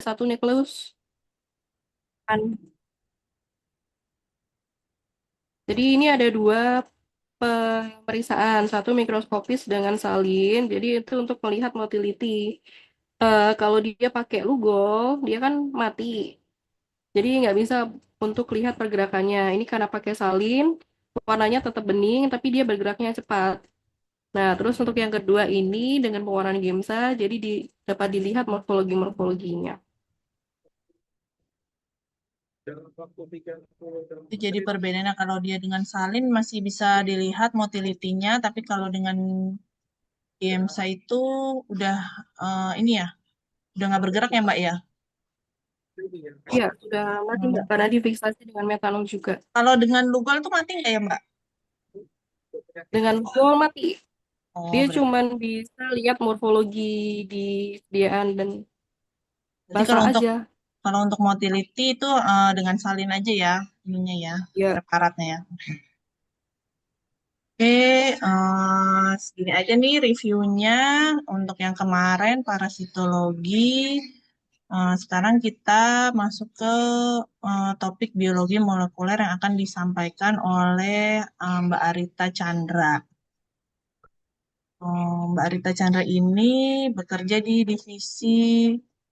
satu nukleus. Kan. Jadi ini ada dua pemeriksaan, satu mikroskopis dengan salin, jadi itu untuk melihat motility. Kalau dia pakai Lugol, dia kan mati, jadi nggak bisa untuk lihat pergerakannya. Ini karena pakai salin, warnanya tetap bening, tapi dia bergeraknya cepat. Nah, terus untuk yang kedua ini dengan pewarnaan Gemsa, jadi dapat dilihat morfologi-morfologinya. Jadi perbedaannya kalau dia dengan salin masih bisa dilihat motilitinya, tapi kalau dengan IMSA itu udah ini ya, udah nggak bergerak ya Mbak ya. Iya, sudah mati Mbak, Hmm. karena difiksasi dengan metanol juga. Kalau dengan Lugol tuh mati nggak ya Mbak? Dengan Lugol mati. Oh Dia berarti. cuman bisa lihat morfologi di sediaan dan Berarti basah aja. kalau untuk motility itu dengan salin aja ya ininya ya, Ya, preparatnya ya. Oke, segini aja nih reviewnya untuk yang kemarin parasitologi. Sekarang kita masuk ke topik biologi molekuler yang akan disampaikan oleh Mbak Arita Chandra. Mbak Arita Chandra ini bekerja di divisi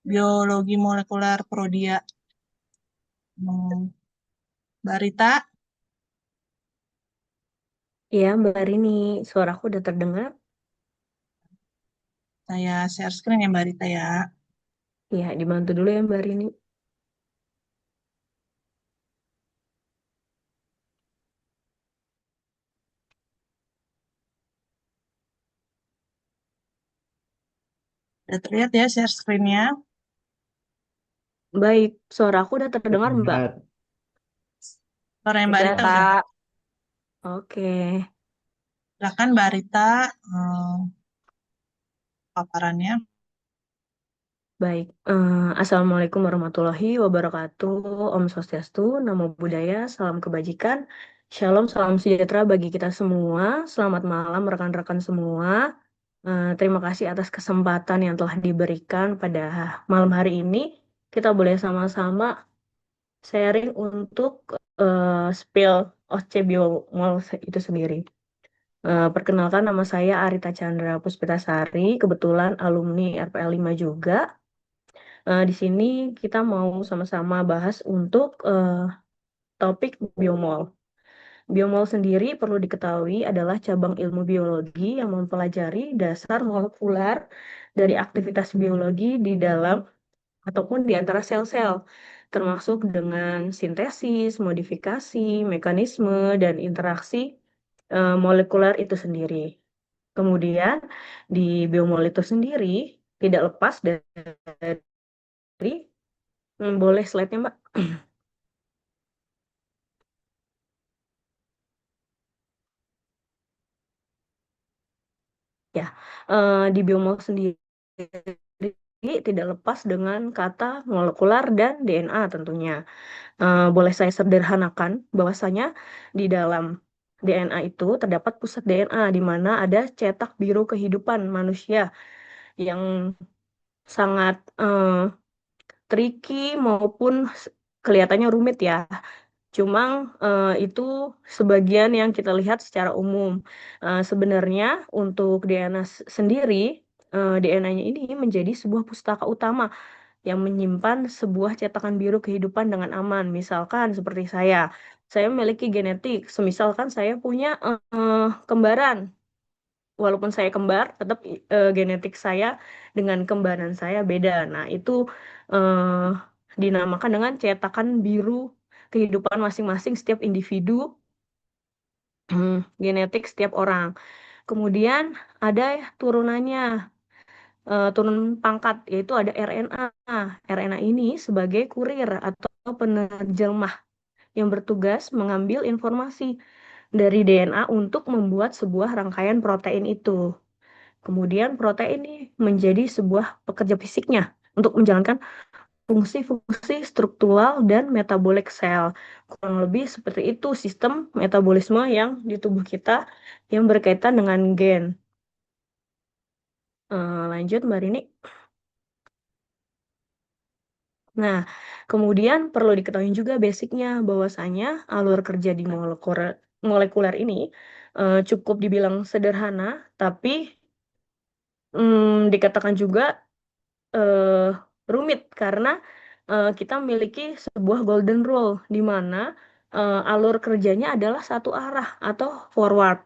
biologi molekuler Prodia. Hmm, Mbak Arita, Iya, Mbak Rini, suaraku udah terdengar? saya share screen ya Mbak Arita ya. Iya, dibantu dulu ya Mbak Rini. Udah terlihat ya share screen-nya. Baik, suaraku udah terdengar Mbak? Terlihat. Suaranya Mbak Udah, Arita udah. Kak. Oke, Silakan Mbak Arita paparannya. baik. Assalamualaikum warahmatullahi wabarakatuh. Om Swastiastu, Namo Buddhaya, salam kebajikan. Shalom, salam sejahtera bagi kita semua. Selamat malam rekan-rekan semua. Terima kasih atas kesempatan yang telah diberikan pada malam hari ini. Kita boleh sama-sama sharing untuk spill OC Biomol itu sendiri. Perkenalkan nama saya Arita Chandra Puspitasari, kebetulan alumni RPL 5 juga. Di sini kita mau sama-sama bahas untuk topik biomol. Biomol sendiri perlu diketahui adalah cabang ilmu biologi yang mempelajari dasar molekuler dari aktivitas biologi di dalam ataupun di antara sel-sel, termasuk dengan sintesis, modifikasi, mekanisme, dan interaksi molekuler itu sendiri. Kemudian di biomol itu sendiri tidak lepas dari, boleh slide-nya Mbak? Ya, di biomol sendiri tidak lepas dengan kata molekular dan DNA tentunya. Boleh saya sederhanakan bahwasanya di dalam DNA itu terdapat pusat DNA di mana ada cetak biru kehidupan manusia yang sangat tricky maupun kelihatannya rumit ya. Cuma itu sebagian yang kita lihat secara umum. Sebenarnya untuk DNA sendiri, DNA-nya ini menjadi sebuah pustaka utama yang menyimpan sebuah cetakan biru kehidupan dengan aman. Misalkan seperti saya memiliki genetik. Semisalkan saya punya kembaran. Walaupun saya kembar, tetap genetik saya dengan kembaran saya beda. Nah, itu eh, dinamakan dengan cetakan biru kehidupan masing-masing setiap individu, genetik setiap orang. Kemudian ada turunannya, turun pangkat, yaitu ada RNA. RNA ini sebagai kurir atau penerjemah yang bertugas mengambil informasi dari DNA untuk membuat sebuah rangkaian protein itu. Kemudian protein ini menjadi sebuah pekerja fisiknya untuk menjalankan fungsi-fungsi struktural dan metabolik sel. Kurang lebih seperti itu sistem metabolisme yang di tubuh kita yang berkaitan dengan gen. Lanjut Mbak Rini. Nah, kemudian perlu diketahui juga basicnya bahwasanya alur kerja di molekuler ini cukup dibilang sederhana, tapi dikatakan juga eh, rumit karena kita memiliki sebuah golden rule di mana alur kerjanya adalah satu arah atau forward.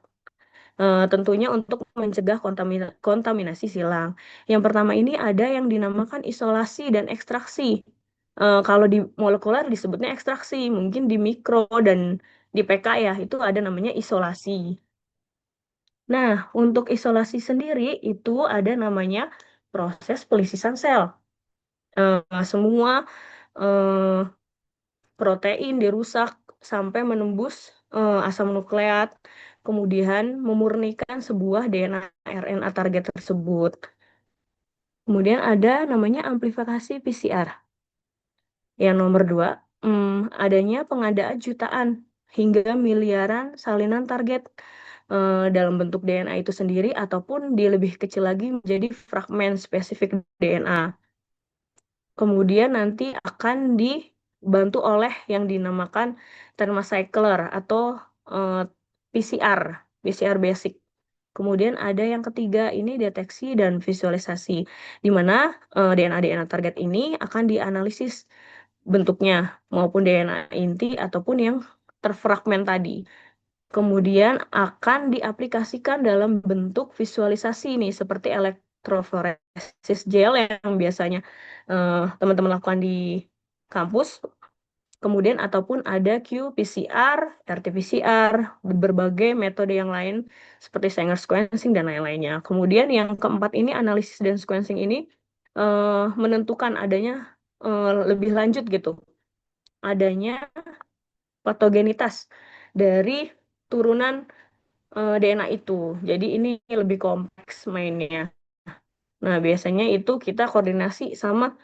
Tentunya untuk mencegah kontaminasi silang. Yang pertama ini ada yang dinamakan isolasi dan ekstraksi. Kalau di molekuler disebutnya ekstraksi, mungkin di mikro dan di PK ya, itu ada namanya isolasi. Nah, untuk isolasi sendiri itu ada namanya proses pelisisan sel. Semua eh, protein dirusak sampai menembus asam nukleat, kemudian memurnikan sebuah DNA RNA target tersebut. Kemudian ada namanya amplifikasi PCR. Yang nomor dua, adanya pengadaan jutaan hingga miliaran salinan target dalam bentuk DNA itu sendiri ataupun di lebih kecil lagi menjadi fragmen spesifik DNA. Kemudian nanti akan dibantu oleh yang dinamakan thermocycler atau eh, PCR, PCR basic. Kemudian ada yang ketiga, ini deteksi dan visualisasi, di mana DNA-DNA target ini akan dianalisis bentuknya, maupun DNA inti ataupun yang terfragmen tadi. Kemudian akan diaplikasikan dalam bentuk visualisasi nih, seperti elektroforesis gel yang biasanya teman-teman lakukan di kampus. Kemudian ataupun ada qPCR, RT-PCR, berbagai metode yang lain seperti Sanger sequencing dan lain-lainnya. Kemudian yang keempat ini analisis dan sequencing ini menentukan adanya lebih lanjut gitu, adanya patogenitas dari turunan DNA itu. Jadi ini lebih kompleks mainnya. Nah, biasanya itu kita koordinasi sama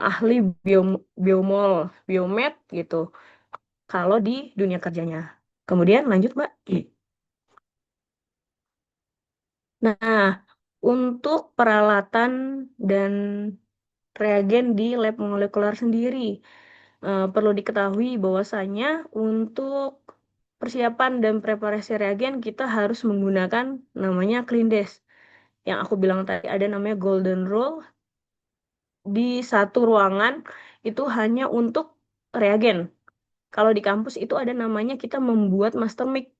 ahli biomol, biomed gitu. Kalau di dunia kerjanya. Kemudian lanjut, Mbak. Nah, untuk peralatan dan reagen di lab molekuler sendiri, perlu diketahui bahwasanya untuk persiapan dan preparasi reagen kita harus menggunakan namanya clean desk. Yang aku bilang tadi ada namanya golden rule, di satu ruangan itu hanya untuk reagen. Kalau di kampus itu ada namanya kita membuat master mic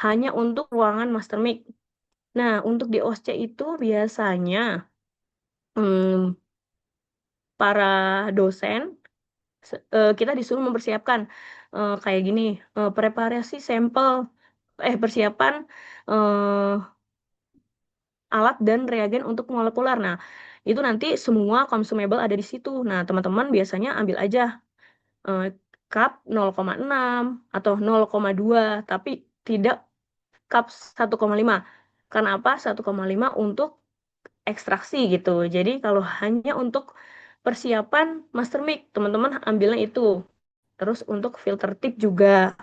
hanya untuk ruangan master mic. Nah, untuk di OSCE itu biasanya hmm, para dosen kita disuruh mempersiapkan kayak gini, preparasi sampel, persiapan eh, alat dan reagen untuk molekuler. Nah, itu nanti semua consumable ada di situ. Nah, teman-teman biasanya ambil aja eh, cup 0,6 atau 0,2, tapi tidak cup 1,5. Karena apa? 1,5 untuk ekstraksi gitu. Jadi kalau hanya untuk persiapan master mic, teman-teman ambilnya itu. Terus untuk filter tip juga.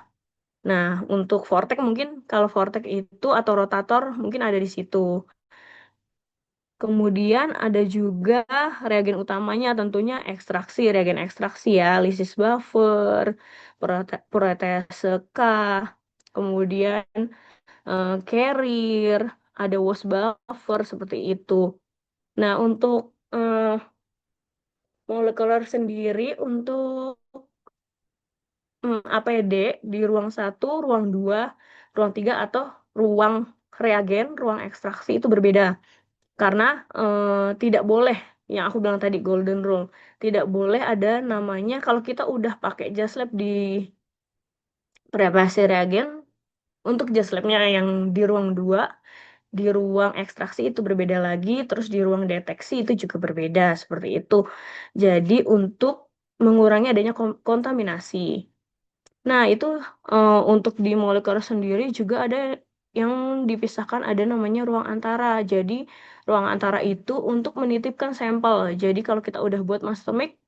Nah, untuk vortex mungkin kalau vortex itu atau rotator mungkin ada di situ. Kemudian ada juga reagen utamanya tentunya ekstraksi, reagen ekstraksi ya, lysis buffer, protease K, kemudian carrier, ada wash buffer seperti itu. Nah, untuk eh, molekuler sendiri untuk APD di ruang 1, ruang 2, ruang 3 atau ruang reagen, ruang ekstraksi itu berbeda. Karena tidak boleh, yang aku bilang tadi golden rule, tidak boleh ada namanya kalau kita udah pakai jas lab di preparasi reagen, untuk jas labnya yang di ruang 2, di ruang ekstraksi itu berbeda lagi, terus di ruang deteksi itu juga berbeda, seperti itu. Jadi untuk mengurangi adanya kontaminasi. Nah, itu untuk di molekuler sendiri juga ada yang dipisahkan, ada namanya ruang antara. Jadi, ruang antara itu untuk menitipkan sampel. Jadi, kalau kita udah buat master mic,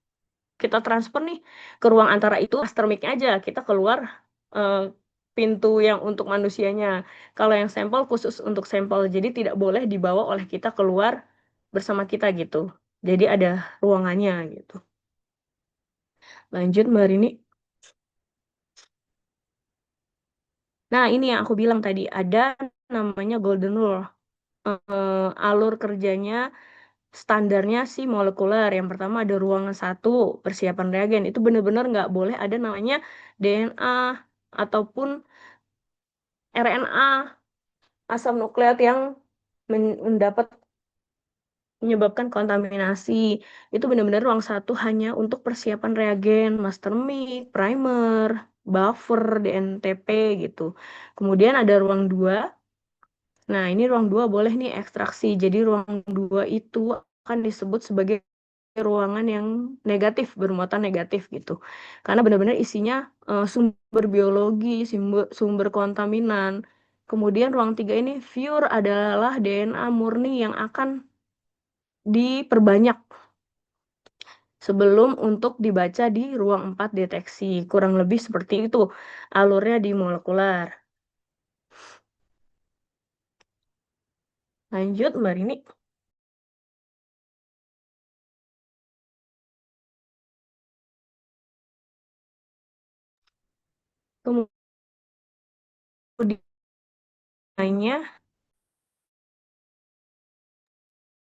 kita transfer nih ke ruang antara itu master mic aja. Kita keluar eh, pintu yang untuk manusianya. Kalau yang sampel khusus untuk sampel. Jadi, tidak boleh dibawa oleh kita keluar bersama kita gitu. Jadi ada ruangannya gitu. Lanjut Mbak Rini. Nah, ini yang aku bilang tadi, ada namanya golden rule. Alur kerjanya standarnya sih molekuler. Yang pertama ada ruangan satu, persiapan reagen. Itu benar-benar nggak boleh ada namanya DNA ataupun RNA, asam nukleat yang mendapat menyebabkan kontaminasi. Itu benar-benar ruang satu hanya untuk persiapan reagen, master mic, primer, buffer, DNTP gitu. Kemudian ada ruang 2. Nah, ini ruang 2 boleh nih ekstraksi. Jadi ruang 2 itu akan disebut sebagai ruangan yang negatif, bermuatan negatif gitu. Karena benar-benar isinya sumber biologi, sumber kontaminan. Kemudian ruang 3 ini pure adalah DNA murni yang akan diperbanyak sebelum untuk dibaca di ruang 4 deteksi. Kurang lebih seperti itu alurnya di molekuler. Lanjut, Mbak Rini.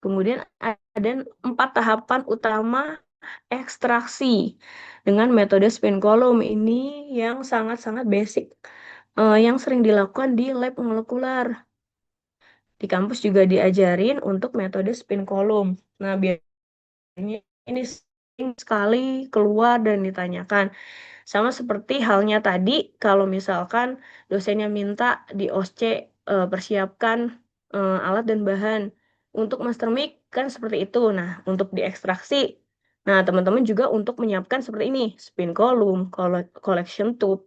Kemudian ada 4 tahapan utama ekstraksi dengan metode spin column. Ini yang sangat-sangat basic, yang sering dilakukan di lab molekuler. Di kampus juga diajarin untuk metode spin column. Nah, biasanya ini sering sekali keluar dan ditanyakan. Sama seperti halnya tadi, kalau misalkan dosennya minta di OSC persiapkan alat dan bahan. Untuk master mic kan seperti itu. Nah, untuk diekstraksi. Nah, teman-teman juga untuk menyiapkan seperti ini. Spin column, collection tube,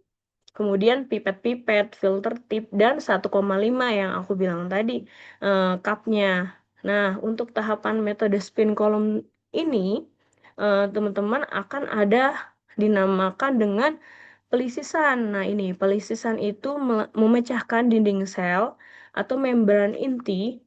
kemudian pipet-pipet, filter tip, dan 1,5 yang aku bilang tadi, cupnya. Nah, untuk tahapan metode spin column ini, teman-teman akan ada dinamakan dengan pelisisan. Nah, ini pelisisan itu memecahkan dinding sel atau membran inti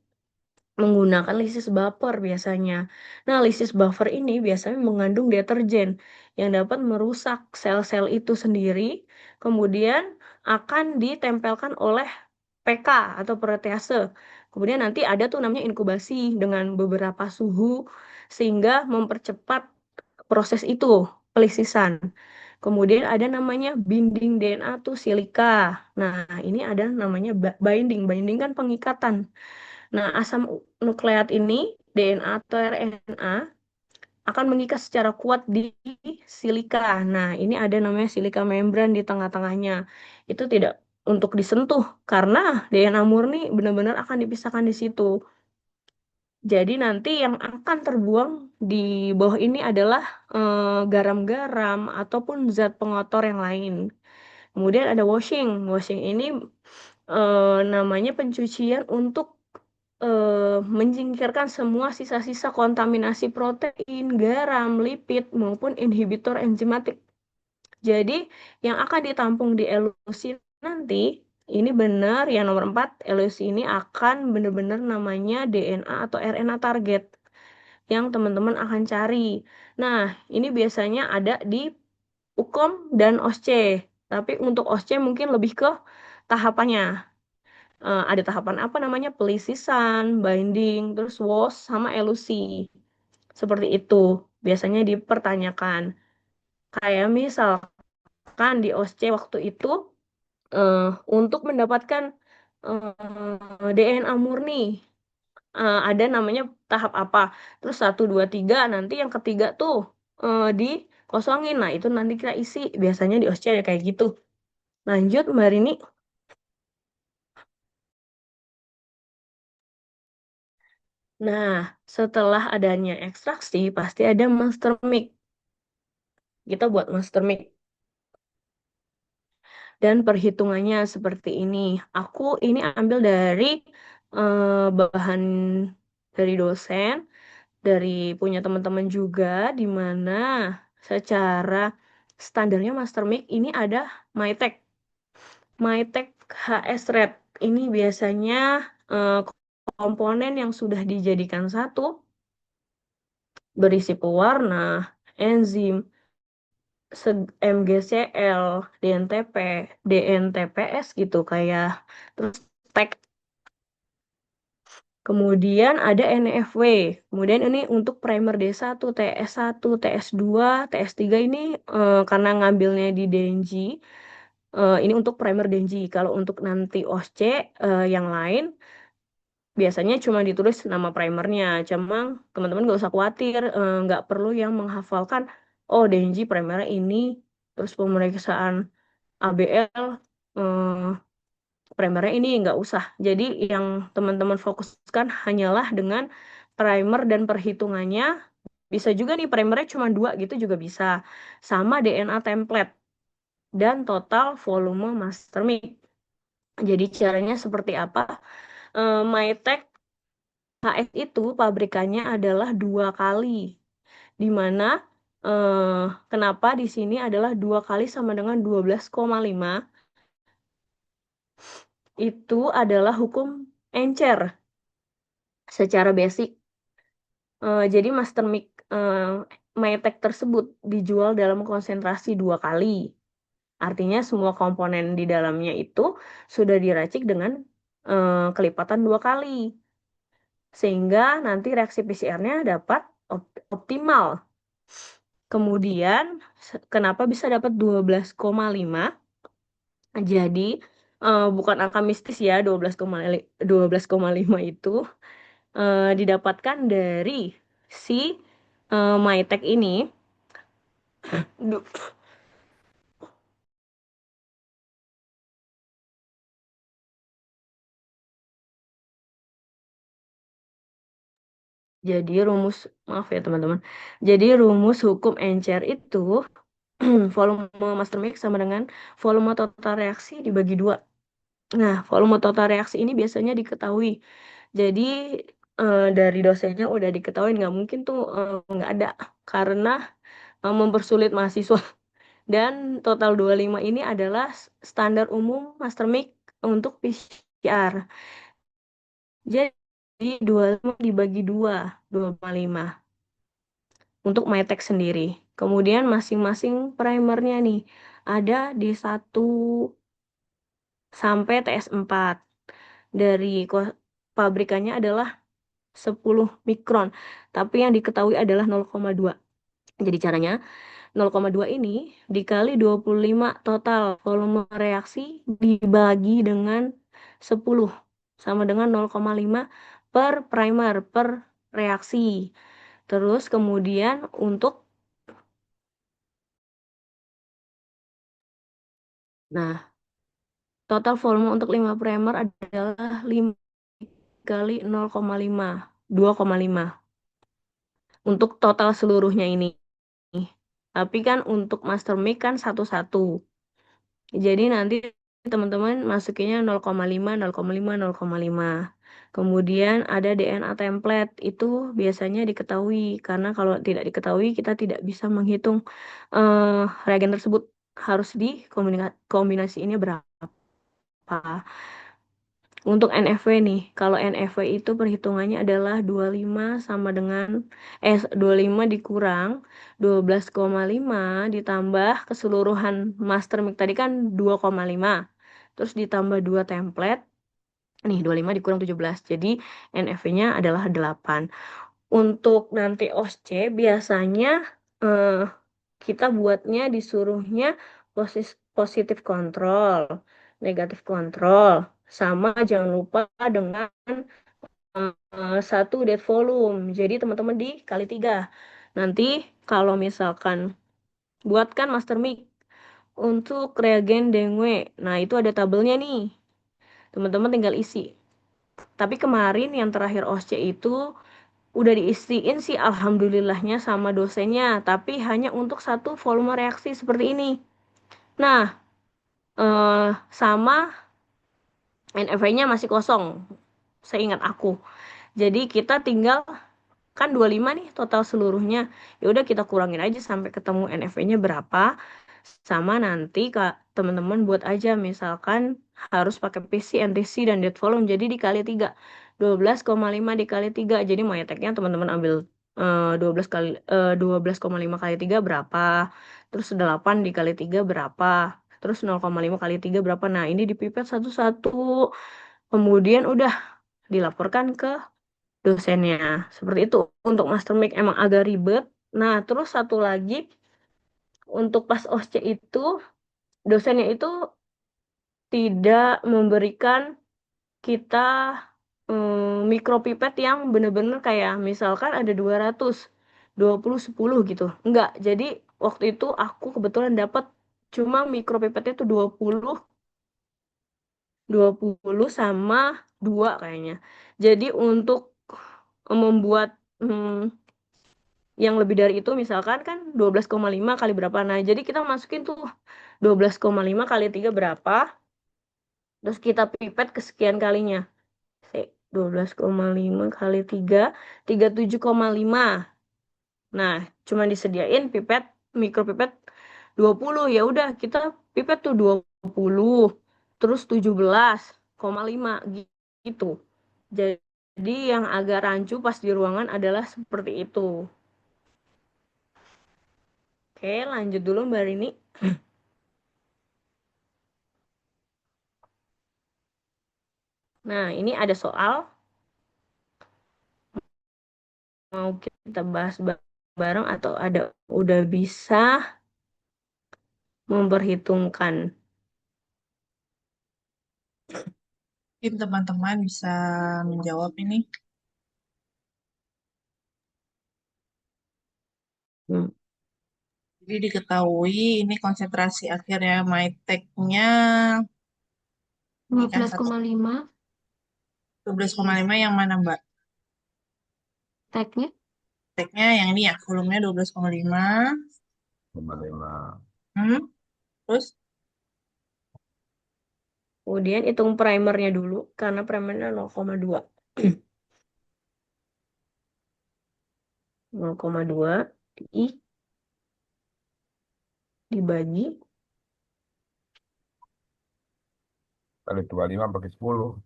menggunakan lisis buffer biasanya. Nah, lisis buffer ini biasanya mengandung deterjen yang dapat merusak sel-sel itu sendiri, kemudian akan ditempelkan oleh PK atau protease. Kemudian nanti ada tuh namanya inkubasi dengan beberapa suhu sehingga mempercepat proses itu, pelisisan. Kemudian ada namanya binding DNA tuh silika. Nah, ini ada namanya binding. Binding kan pengikatan. Nah, asam nukleat ini, DNA atau RNA, akan mengikat secara kuat di silika. Nah, ini ada namanya silika membran di tengah-tengahnya. Itu tidak untuk disentuh, karena DNA murni benar-benar akan dipisahkan di situ. Jadi nanti yang akan terbuang di bawah ini adalah garam-garam ataupun zat pengotor yang lain. Kemudian ada washing. Washing ini namanya pencucian untuk menyingkirkan semua sisa-sisa kontaminasi protein, garam, lipid, maupun inhibitor enzimatik. Jadi, yang akan ditampung di elusi nanti, ini benar, yang nomor 4, elusi ini akan benar-benar namanya DNA atau RNA target yang teman-teman akan cari. Nah, ini biasanya ada di UKOM dan OSCE. Tapi untuk OSCE mungkin lebih ke tahapannya. Ada tahapan apa namanya? Pelisisan, binding, terus wash, sama elusi. Seperti itu. Biasanya dipertanyakan. Kayak misalkan di OSCE waktu itu, untuk mendapatkan DNA murni, ada namanya tahap apa. Terus 1, 2, 3, nanti yang ketiga tuh dikosongin. Nah, itu nanti kita isi. Biasanya di OSCE ada kayak gitu. Lanjut, Mbak Rini. Nah, setelah adanya ekstraksi, pasti ada master mic. Kita buat master mic. Dan perhitungannya seperti ini. Aku ini ambil dari bahan dari dosen, dari punya teman-teman juga, di mana secara standarnya master mic ini ada MyTech. MyTech HS Red. Ini biasanya komponen yang sudah dijadikan satu berisi pewarna, enzim, MgCl, DNTP, DNTPS gitu kayak terus tag. Kemudian ada NFW. Kemudian ini untuk primer D1, TS1, TS2, TS3 ini karena ngambilnya di Denji. Ini untuk primer Denji. Kalau untuk nanti OSC yang lain biasanya cuma ditulis nama primernya. Cuma teman-teman nggak usah khawatir, nggak perlu yang menghafalkan. Oh, Denji primernya ini, terus pemeriksaan ABL primernya ini nggak usah. Jadi yang teman-teman fokuskan hanyalah dengan primer dan perhitungannya. Bisa juga nih primernya cuma 2 gitu juga bisa. Sama DNA template dan total volume master mic. Jadi caranya seperti apa? Mytech HS itu pabrikannya adalah 2 kali. Di mana kenapa di sini adalah 2 kali sama dengan 12,5 itu adalah hukum encer secara basic. Jadi master mic Mytech tersebut dijual dalam konsentrasi 2 kali. Artinya semua komponen di dalamnya itu sudah diracik dengan kelipatan 2 kali. Sehingga nanti reaksi PCR-nya dapat optimal. Kemudian kenapa bisa dapat 12,5? Jadi bukan angka mistis ya, 12,5 itu didapatkan dari si Mytech ini. Jadi maaf ya teman-teman. Jadi rumus hukum encer itu volume master mix sama dengan volume total reaksi dibagi 2. Nah, volume total reaksi ini biasanya diketahui. Jadi dari dosennya udah diketahui, nggak mungkin tuh nggak ada karena mempersulit mahasiswa. Dan total 25 ini adalah standar umum master mix untuk PCR. Jadi 25 dibagi 2, 2,5 untuk Mytech sendiri. Kemudian masing-masing primernya nih ada di 1 sampai TS4. Dari pabrikannya adalah 10 mikron, tapi yang diketahui adalah 0,2. Jadi caranya 0,2 ini dikali 25 total volume reaksi dibagi dengan 10 sama dengan 0,5 per primer per reaksi. Terus kemudian untuk total volume untuk 5 primer adalah 5 kali 0,5, 2,5 untuk total seluruhnya ini. Tapi kan untuk master mic kan satu-satu. Jadi nanti teman-teman masukinnya 0,5, 0,5, 0,5. Kemudian ada DNA template, itu biasanya diketahui. Karena kalau tidak diketahui, kita tidak bisa menghitung reagen tersebut harus dikombinasiinnya berapa. Untuk NFW nih, kalau NFW itu perhitungannya adalah 25 sama dengan 25 dikurang 12,5 ditambah keseluruhan master mic tadi kan 2,5. Terus ditambah 2 template. Nih 25 dikurang 17. Jadi NFW-nya adalah 8. Untuk nanti OSC biasanya kita buatnya disuruhnya positif kontrol, negatif kontrol, sama jangan lupa dengan 1 dead volume. Jadi teman-teman dikali 3. Nanti kalau misalkan buatkan master mic untuk reagen dengue. Nah, itu ada tabelnya nih. Teman-teman tinggal isi. Tapi kemarin yang terakhir OSC itu udah diisiin sih alhamdulillahnya sama dosennya, tapi hanya untuk 1 volume reaksi seperti ini. Nah, sama NFA-nya masih kosong, seingat aku. Jadi kita tinggal kan 25 nih total seluruhnya. Ya udah kita kurangin aja sampai ketemu NFA-nya berapa. Sama nanti Kak, teman-teman buat aja misalkan harus pakai PC, NTC dan dead volume. Jadi dikali 3. 12,5 dikali 3. Jadi Mytech-nya teman-teman ambil 12,5 kali 3 berapa? Terus 8 dikali 3 berapa? Terus 0,5 kali 3 berapa? Nah, ini dipipet satu-satu. Kemudian udah dilaporkan ke dosennya. Seperti itu. Untuk master mic emang agak ribet. Nah, terus satu lagi, untuk pas OSCE itu, dosennya itu tidak memberikan kita mikropipet yang bener-bener kayak misalkan ada 200, 20, 10 gitu. Enggak, jadi waktu itu aku kebetulan dapat cuma mikropipetnya itu 20, 20 sama 2 kayaknya. Jadi untuk membuat yang lebih dari itu misalkan kan 12,5 kali berapa. Nah, jadi kita masukin tuh 12,5 kali 3 berapa, terus kita pipet kesekian kalinya. 12,5 kali 3, 37,5. Nah, cuma disediain pipet, mikropipet 20. Ya udah, kita pipet tuh 20, terus 17,5 gitu. Jadi yang agak rancu pas di ruangan adalah seperti itu. Oke, lanjut dulu Mbak Rini. Nah, ini ada soal mau kita bahas bareng atau ada udah bisa memperhitungkan. Mungkin teman-teman bisa menjawab ini. Hmm. Jadi diketahui ini konsentrasi akhirnya MyTech-nya yang 15,5 12,5 yang mana Mbak? tagnya. Tech-nya yang ini ya, volumenya 12,5. Hmm, terus Kemudian hitung primernya dulu, karena primernya 0,2. 0,2 dibagi Kali 25 bagi 10.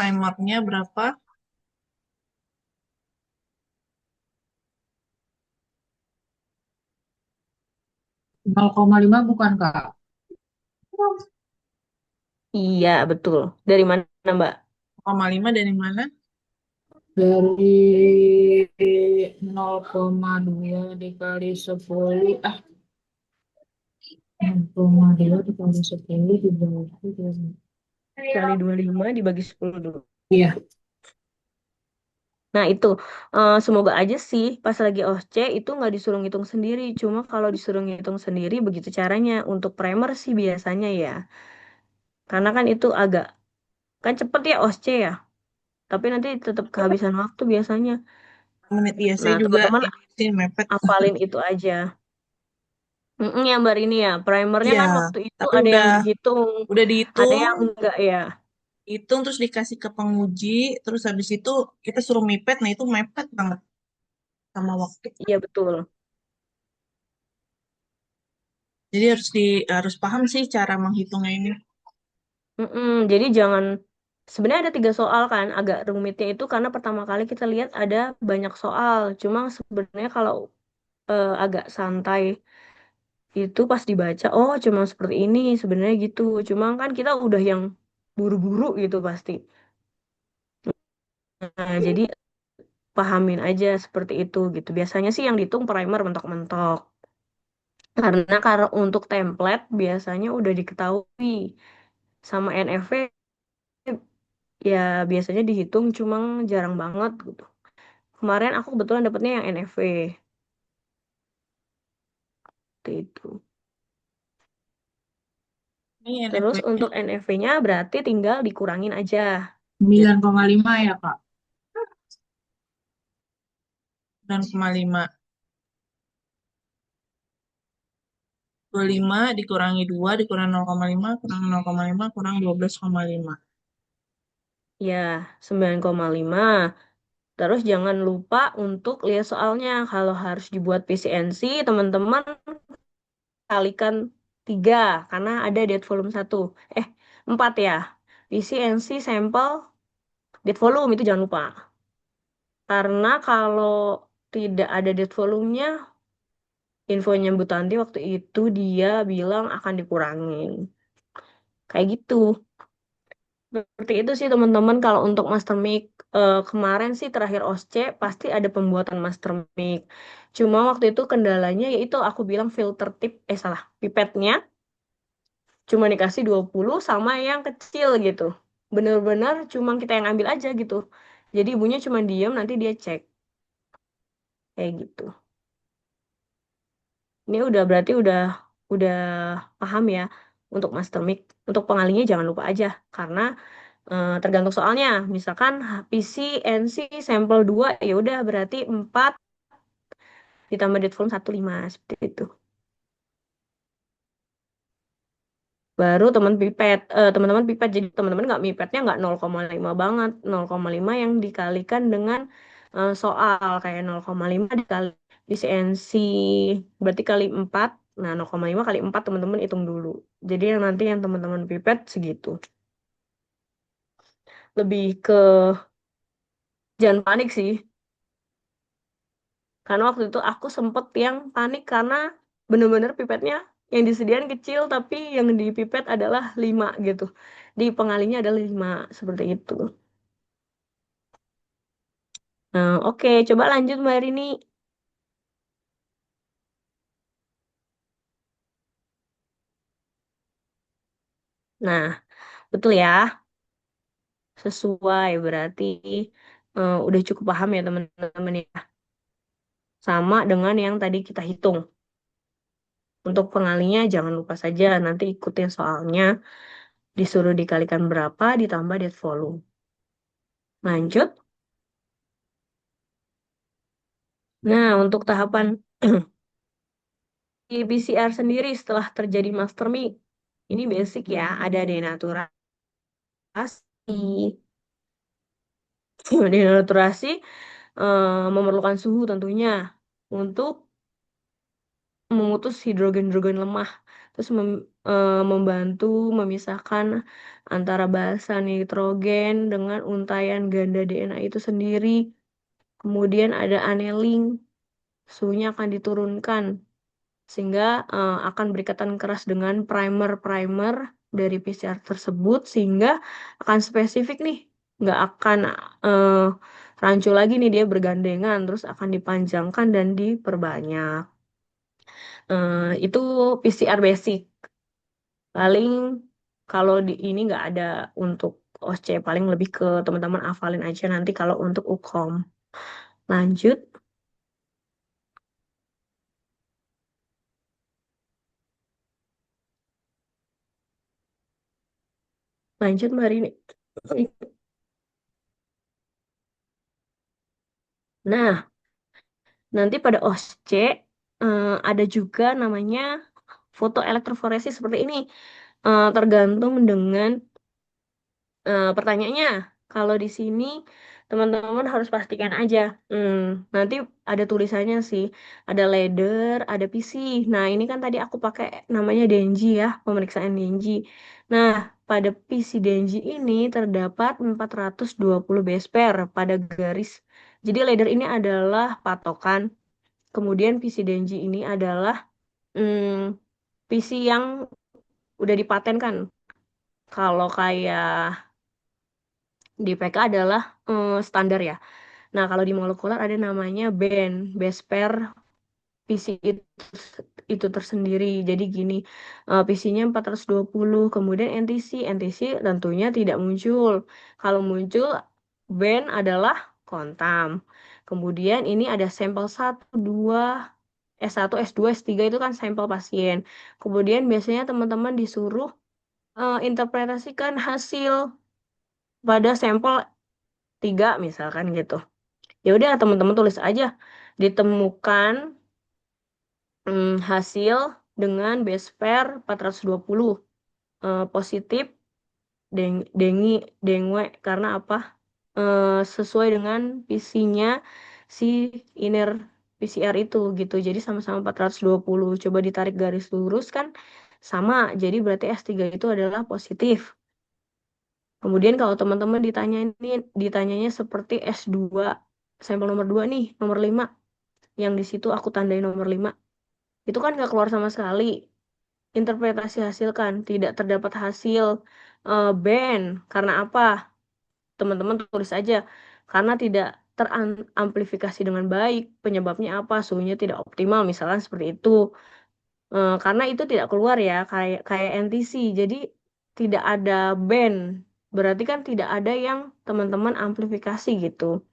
timernya berapa? 0,5 bukan Kak? Iya, betul. Dari mana, Mbak? 0,5 dari mana? Dari 0,2 dikali 10. 0,2 dikali 10 dibagi dengan. Kali 25 dibagi 10 dulu. Iya. Nah, itu. Semoga aja sih pas lagi OSC itu nggak disuruh ngitung sendiri. Cuma kalau disuruh ngitung sendiri, begitu caranya. Untuk primer sih biasanya ya. Karena kan itu agak, kan cepet ya OSC ya. Tapi nanti tetap kehabisan waktu biasanya. Menit iya, saya Nah, juga teman-teman ini sih mepet. hafalin itu aja. Ya Mbak Rini ya, primernya Iya, kan waktu itu tapi ada udah yang dihitung, udah ada dihitung, yang enggak ya. hitung terus dikasih ke penguji, terus habis itu kita suruh mipet, nah itu mepet banget sama waktu. Iya betul. Jadi harus paham sih cara menghitungnya ini. Jadi jangan, sebenarnya ada 3 soal kan, agak rumitnya itu karena pertama kali kita lihat ada banyak soal. Cuma sebenarnya kalau agak santai itu pas dibaca, oh cuma seperti ini sebenarnya gitu. Cuma kan kita udah yang buru-buru gitu pasti. Nah, jadi pahamin aja seperti itu gitu. Biasanya sih yang dihitung primer mentok-mentok. Karena kalau untuk template biasanya udah diketahui sama NFV ya biasanya dihitung cuma jarang banget gitu. Kemarin aku kebetulan dapetnya yang NFV itu. Ini Terus NFW-nya untuk NFV-nya berarti tinggal dikurangin aja. 9,5 ya Kak? 9,5. 25 dikurangi 2 dikurangi 0,5 kurang 0,5 kurang 12,5. Ya, 9,5. Terus jangan lupa untuk lihat soalnya. Kalau harus dibuat PCNC, teman-teman kalikan 3 karena ada date volume 1. 4 ya. PCNC sampel date volume itu jangan lupa. Karena kalau tidak ada date volumenya, infonya Bu Tanti waktu itu dia bilang akan dikurangin. Kayak gitu. Seperti itu sih teman-teman kalau untuk master mic. Kemarin sih terakhir OSCE pasti ada pembuatan master mic. Cuma waktu itu kendalanya yaitu aku bilang filter tip, salah, pipetnya cuma dikasih 20 sama yang kecil gitu. Bener-bener cuma kita yang ambil aja gitu. Jadi ibunya cuma diem nanti dia cek. Kayak gitu. Ini udah berarti udah paham ya untuk master mic. Untuk pengalinya jangan lupa aja karena tergantung soalnya. Misalkan PC, NC, sampel 2 ya udah berarti 4 ditambah date volume 1,5 seperti itu. Baru teman-teman pipet. Jadi teman-teman nggak pipetnya nggak 0,5 banget. 0,5 yang dikalikan dengan soal kayak 0,5 dikali PCNC berarti kali 4. Nah, 0,5 kali 4 teman-teman hitung dulu. Jadi nanti yang teman-teman pipet segitu. Lebih ke jangan panik sih. Karena waktu itu aku sempet yang panik karena bener-bener pipetnya yang disediakan kecil tapi yang dipipet adalah 5 gitu. Di pengalinya adalah 5 seperti itu. Nah, oke, coba lanjut Mbak Rini. Nah, betul ya. Sesuai berarti udah cukup paham ya teman-teman ya. Sama dengan yang tadi kita hitung. Untuk pengalinya jangan lupa saja nanti ikutin soalnya. Disuruh dikalikan berapa ditambah dead volume. Lanjut. Nah, untuk tahapan di PCR sendiri setelah terjadi master mic. Ini basic ya, ada denaturasi. Denaturasi memerlukan suhu tentunya untuk memutus hidrogen-hidrogen lemah. Terus membantu memisahkan antara basa nitrogen dengan untaian ganda DNA itu sendiri. Kemudian ada annealing, suhunya akan diturunkan sehingga akan berikatan keras dengan primer-primer dari PCR tersebut sehingga akan spesifik nih, nggak akan uh, rancu lagi nih dia bergandengan, terus akan dipanjangkan dan diperbanyak. Itu PCR basic. Paling kalau di ini nggak ada untuk OSCE, paling lebih ke teman-teman hafalin aja nanti kalau untuk UKOM. Lanjut. Lanjut Mbak Rini. Nah, nanti pada OSCE ada juga namanya foto elektroforesis seperti ini. Tergantung dengan pertanyaannya. Kalau di sini teman-teman harus pastikan aja. Nanti ada tulisannya sih. Ada ladder, ada PC. Nah, ini kan tadi aku pakai namanya Denji ya, pemeriksaan Denji. Nah, pada PC Denji ini terdapat 420 base pair pada garis. Jadi ladder ini adalah patokan. Kemudian PC Denji ini adalah PC yang udah dipatenkan. Kalau kayak di PK adalah standar ya. Nah, kalau di molekuler ada namanya band, base pair PC itu tersendiri. Jadi gini, PC-nya 420, kemudian NTC. NTC tentunya tidak muncul. Kalau muncul, band adalah kontam. Kemudian ini ada sampel 1, 2, S1, S2, S3 itu kan sampel pasien. Kemudian biasanya teman-teman disuruh interpretasikan hasil pada sampel 3 misalkan gitu. Ya udah teman-teman tulis aja ditemukan hasil dengan base pair 420 positif dengue karena apa? sesuai dengan PC-nya si inner PCR itu gitu. Jadi sama-sama 420. Coba ditarik garis lurus kan sama. Jadi berarti S3 itu adalah positif. Kemudian kalau teman-teman ditanyanya seperti S2, sampel nomor 2 nih, nomor 5. Yang di situ aku tandai nomor 5. Itu kan nggak keluar sama sekali. Interpretasi hasil kan tidak terdapat hasil band. Karena apa? Teman-teman tulis aja. Karena tidak teramplifikasi dengan baik. Penyebabnya apa? Suhunya tidak optimal, misalkan seperti itu. Karena itu tidak keluar ya, kayak kayak NTC. Jadi tidak ada band. Berarti kan tidak ada yang teman-teman amplifikasi gitu.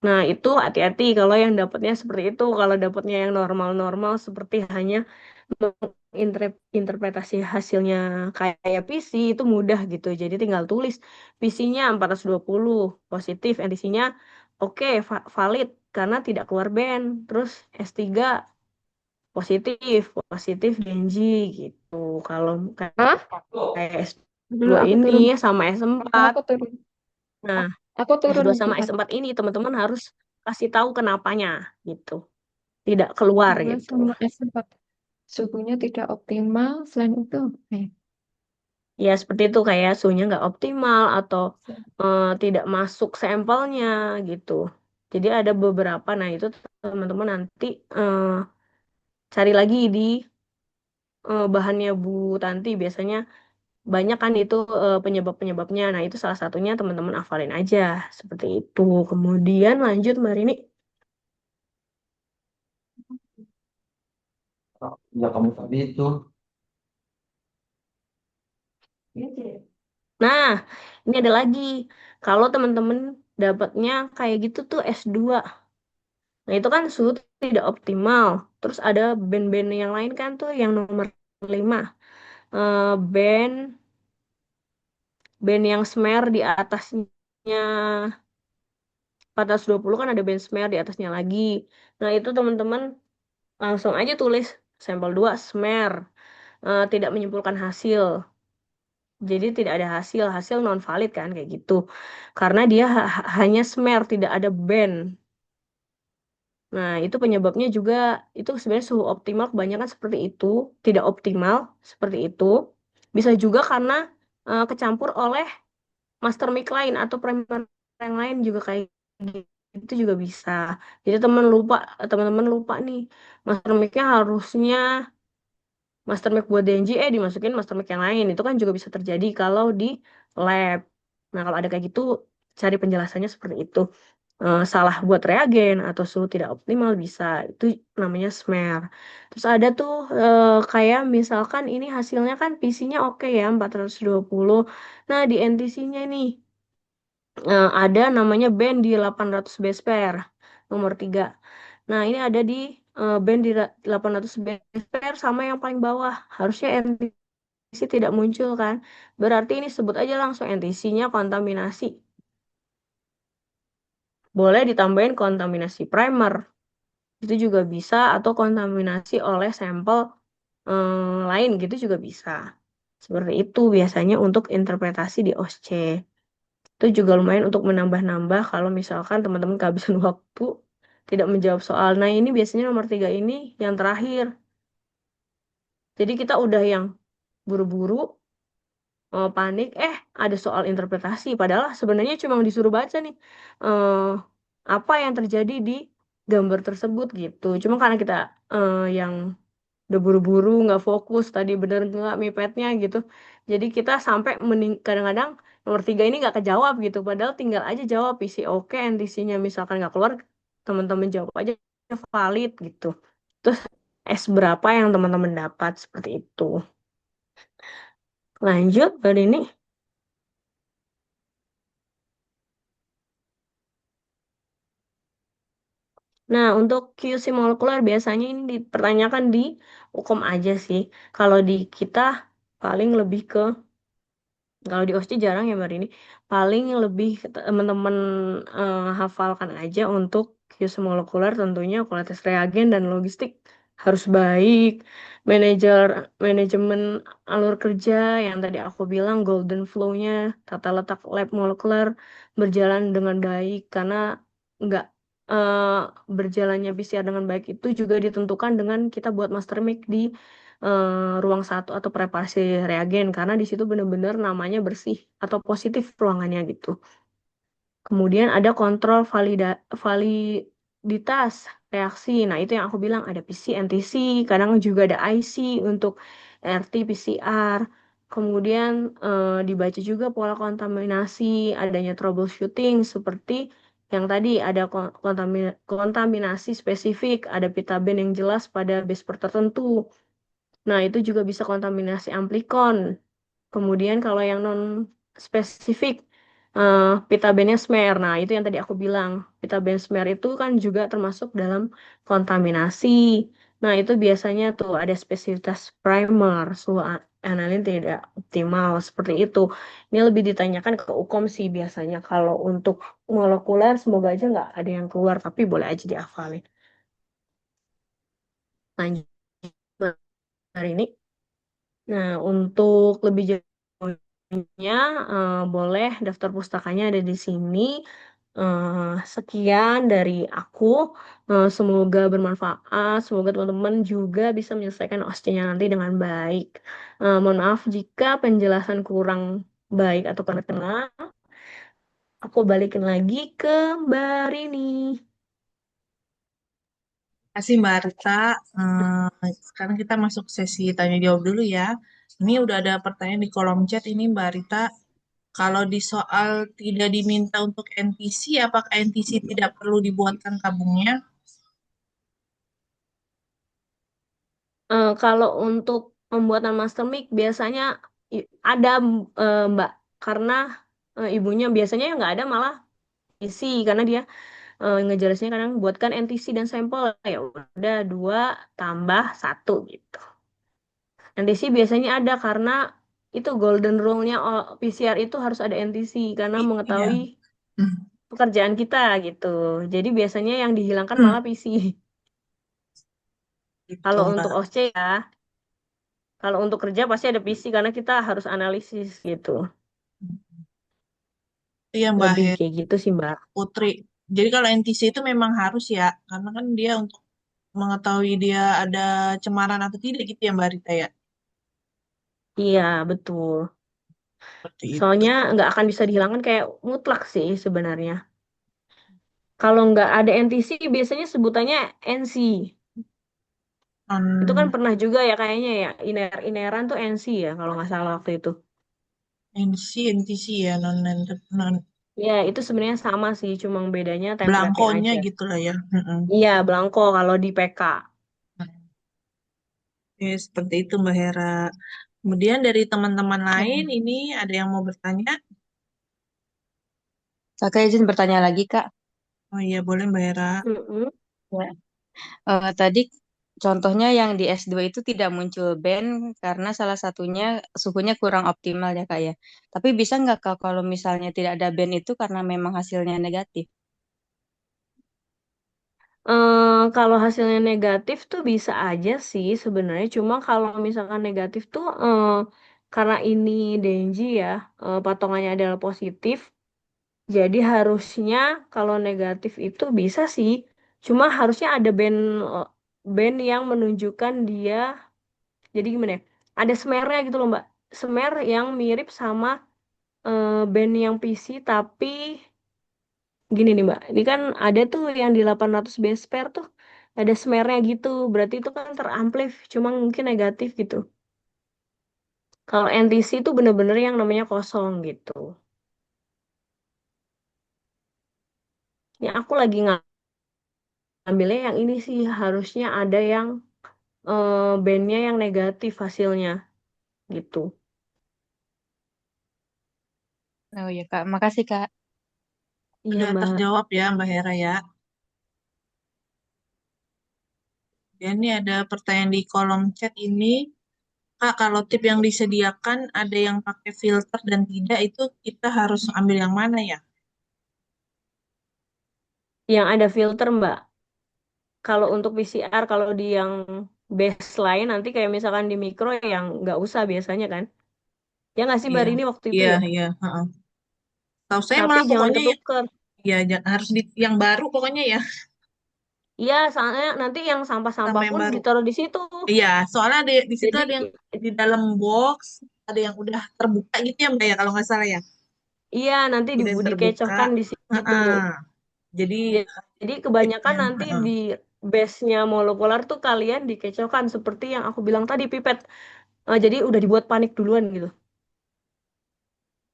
Nah, itu hati-hati kalau yang dapatnya seperti itu. Kalau dapatnya yang normal-normal seperti hanya interpretasi hasilnya kayak PC itu mudah gitu. Jadi tinggal tulis PC-nya 420 positif, NTC-nya oke, valid karena tidak keluar band. Terus S3 positif, positif Genji gitu. Kalau Hah? kayak Dulu S2 aku ini turun. sama S4. Aku turun. Nah, Aku turun S2 nih, sama bentar. S4 ini teman-teman harus kasih tahu kenapanya gitu. Tidak keluar Dua gitu. sama S4. Suhunya tidak optimal. Selain itu, Ya, seperti itu kayak suhunya nggak optimal atau tidak masuk sampelnya gitu. Jadi ada beberapa, nah itu teman-teman nanti cari lagi di bahannya Bu Tanti. Biasanya banyak kan itu penyebab-penyebabnya. Nah, itu salah satunya teman-teman hafalin aja. Seperti itu. Kemudian lanjut Mbak Rini. Ya kamu tadi itu. Nah, ini ada lagi. Kalau teman-teman dapatnya kayak gitu tuh S2. Nah, itu kan suhu tidak optimal. Terus ada band-band yang lain kan tuh yang nomor 5. Band band yang smear di atasnya 420 kan ada band smear di atasnya lagi. Nah, itu teman-teman langsung aja tulis sampel 2 smear. Tidak menyimpulkan hasil. Jadi tidak ada hasil non valid kan kayak gitu. Karena dia hanya smear, tidak ada band. Nah, itu penyebabnya juga itu sebenarnya suhu optimal kebanyakan seperti itu, tidak optimal seperti itu. Bisa juga karena kecampur oleh master mic lain atau primer yang lain juga kayak gitu juga bisa. Jadi teman-teman lupa nih, master mic-nya harusnya master mic buat DNG dimasukin master mic yang lain. Itu kan juga bisa terjadi kalau di lab. Nah, kalau ada kayak gitu cari penjelasannya seperti itu. Salah buat reagen atau suhu tidak optimal bisa itu namanya smear. Terus ada tuh kayak misalkan ini hasilnya kan PC-nya oke ya 420. Nah, di NTC-nya nih ada namanya band di 800 base pair nomor 3. Nah, ini ada di band di 800 base pair sama yang paling bawah. Harusnya NTC tidak muncul kan. Berarti ini sebut aja langsung NTC-nya kontaminasi. Boleh ditambahin kontaminasi primer. Itu juga bisa atau kontaminasi oleh sampel lain gitu juga bisa. Seperti itu biasanya untuk interpretasi di OSCE. Itu juga lumayan untuk menambah-nambah kalau misalkan teman-teman kehabisan waktu tidak menjawab soal. Nah, ini biasanya nomor 3 ini yang terakhir. Jadi kita udah yang buru-buru, panik, ada soal interpretasi. Padahal sebenarnya cuma disuruh baca nih eh, apa yang terjadi di gambar tersebut gitu. Cuma karena kita yang udah buru-buru nggak fokus tadi bener nggak mipetnya gitu, jadi kita sampai kadang-kadang nomor 3 ini nggak kejawab gitu, padahal tinggal aja jawab isi oke NTC-nya misalkan nggak keluar, teman-teman jawab aja valid gitu. Terus S berapa yang teman-teman dapat seperti itu. Lanjut dari ini. Nah, untuk QC molekuler biasanya ini dipertanyakan di UKOM aja sih. Kalau di kita paling lebih ke Kalau di OSCE jarang ya Mbak ini. Paling lebih teman-teman hafalkan aja untuk QC molekuler tentunya kualitas reagen dan logistik. harus baik, manajemen alur kerja yang tadi aku bilang golden flow-nya, tata letak lab molekuler berjalan dengan baik karena nggak eh, berjalannya PCR dengan baik itu juga ditentukan dengan kita buat master mic di ruang satu atau preparasi reagen karena di situ benar-benar namanya bersih atau positif ruangannya gitu. Kemudian ada kontrol validitas reaksi. Nah, itu yang aku bilang ada PC, NTC, kadang juga ada IC untuk RT PCR. Kemudian dibaca juga pola kontaminasi, adanya troubleshooting seperti yang tadi ada kontaminasi spesifik, ada pitaben yang jelas pada base tertentu. Nah, itu juga bisa kontaminasi amplikon. Kemudian kalau yang non spesifik, pitabennya smear. Nah, itu yang tadi aku bilang. Pitaben smear itu kan juga termasuk dalam kontaminasi. Nah, itu biasanya tuh ada spesifitas primer, suhu analin tidak optimal seperti itu. Ini lebih ditanyakan ke UKOM sih biasanya. Kalau untuk molekuler semoga aja nggak ada yang keluar, tapi boleh aja dihafalin. Lanjut hari ini. Nah, untuk lebih jauhnya, boleh daftar pustakanya ada di sini. Sekian dari aku. Semoga bermanfaat. Semoga teman-teman juga bisa menyelesaikan OSCE-nya nanti dengan baik. Mohon maaf jika penjelasan kurang baik atau kena. Aku balikin lagi ke Mbak Rini. Kasih Mbak Rita. Sekarang kita masuk sesi tanya jawab dulu ya. Ini udah ada pertanyaan di kolom chat ini Mbak Rita. Kalau di soal tidak diminta untuk NTC, apakah NTC tidak perlu dibuatkan tabungnya? Kalau untuk pembuatan master mic biasanya ada Mbak karena ibunya biasanya yang nggak ada malah isi karena dia ngejelasinnya kadang buatkan NTC dan sampel ya udah 2 tambah 1 gitu. NTC biasanya ada karena itu golden rule-nya PCR itu harus ada NTC karena Iya. mengetahui Hmm. pekerjaan kita gitu. Jadi biasanya yang dihilangkan Hmm, malah PC. gitu Kalau untuk Mbak. OSCE ya. Kalau untuk kerja pasti ada PC karena kita harus analisis gitu. Iya Mbak Lebih kayak gitu sih Mbak. Putri. Jadi kalau NTC itu memang harus ya, karena kan dia untuk mengetahui dia ada cemaran atau tidak gitu ya Mbak Rita ya. Iya betul. Seperti itu. Soalnya nggak akan bisa dihilangkan kayak mutlak sih sebenarnya. Kalau nggak ada NTC biasanya sebutannya NC. Itu kan Non pernah juga ya kayaknya ya ineran tuh NC ya kalau nggak salah waktu itu. NC, NTC ya, non Ya itu sebenarnya sama sih, cuma bedanya template-nya belangkonya aja. gitu lah ya. Mm-mm. Iya belangko kalau di PK. Oke, seperti itu Mbak Hera. Kemudian dari teman-teman lain ini ada yang mau bertanya? Kakak izin bertanya lagi, Kak. Oh iya boleh Mbak Hera. Mm-mm. Ya. Tadi contohnya yang di S2 itu tidak muncul band karena salah satunya suhunya kurang optimal ya, Kak ya. Tapi bisa nggak, Kak, kalau misalnya tidak ada band itu karena memang hasilnya negatif? Kalau hasilnya negatif tuh bisa aja sih sebenarnya. Cuma kalau misalkan negatif tuh karena ini Denji ya, patongannya adalah positif. Jadi harusnya kalau negatif itu bisa sih. Cuma harusnya ada band yang menunjukkan dia. Jadi gimana ya? Ada smearnya gitu loh Mbak. Smear yang mirip sama band yang PC tapi gini nih Mbak, ini kan ada tuh yang di 800 base pair tuh ada smearnya gitu, berarti itu kan teramplif, cuma mungkin negatif gitu. Kalau NTC itu bener-bener yang namanya kosong gitu. Ya aku lagi ngambilnya yang ini sih, harusnya ada yang bandnya yang negatif hasilnya gitu. Oh ya, Kak. Makasih, Kak. Iya Sudah Mbak. terjawab ya Mbak Hera ya. Dan ini ada pertanyaan di kolom chat ini. Kak, kalau tip yang disediakan ada yang pakai filter dan tidak itu kita harus ambil yang mana ya? Yang ada filter Mbak. Kalau untuk PCR, kalau di yang baseline nanti kayak misalkan di mikro yang nggak usah biasanya kan. Ya nggak sih Mbak Iya, Rini waktu itu iya, ya? iya. Heeh. Tahu saya Tapi malah jangan pokoknya ketuker. ya harus yang baru pokoknya ya, Iya, soalnya nanti yang sama sampah-sampah yang pun baru. ditaruh di situ. Iya, soalnya di situ Jadi ada yang di dalam box, ada yang udah terbuka gitu ya Mbak ya kalau nggak salah ya. iya nanti Udah terbuka. dikecohkan di situ. Heeh. Jadi Jadi kebanyakan tipsnya, nanti heeh. di base-nya molekular tuh kalian dikecohkan seperti yang aku bilang tadi pipet. Jadi udah dibuat panik duluan gitu.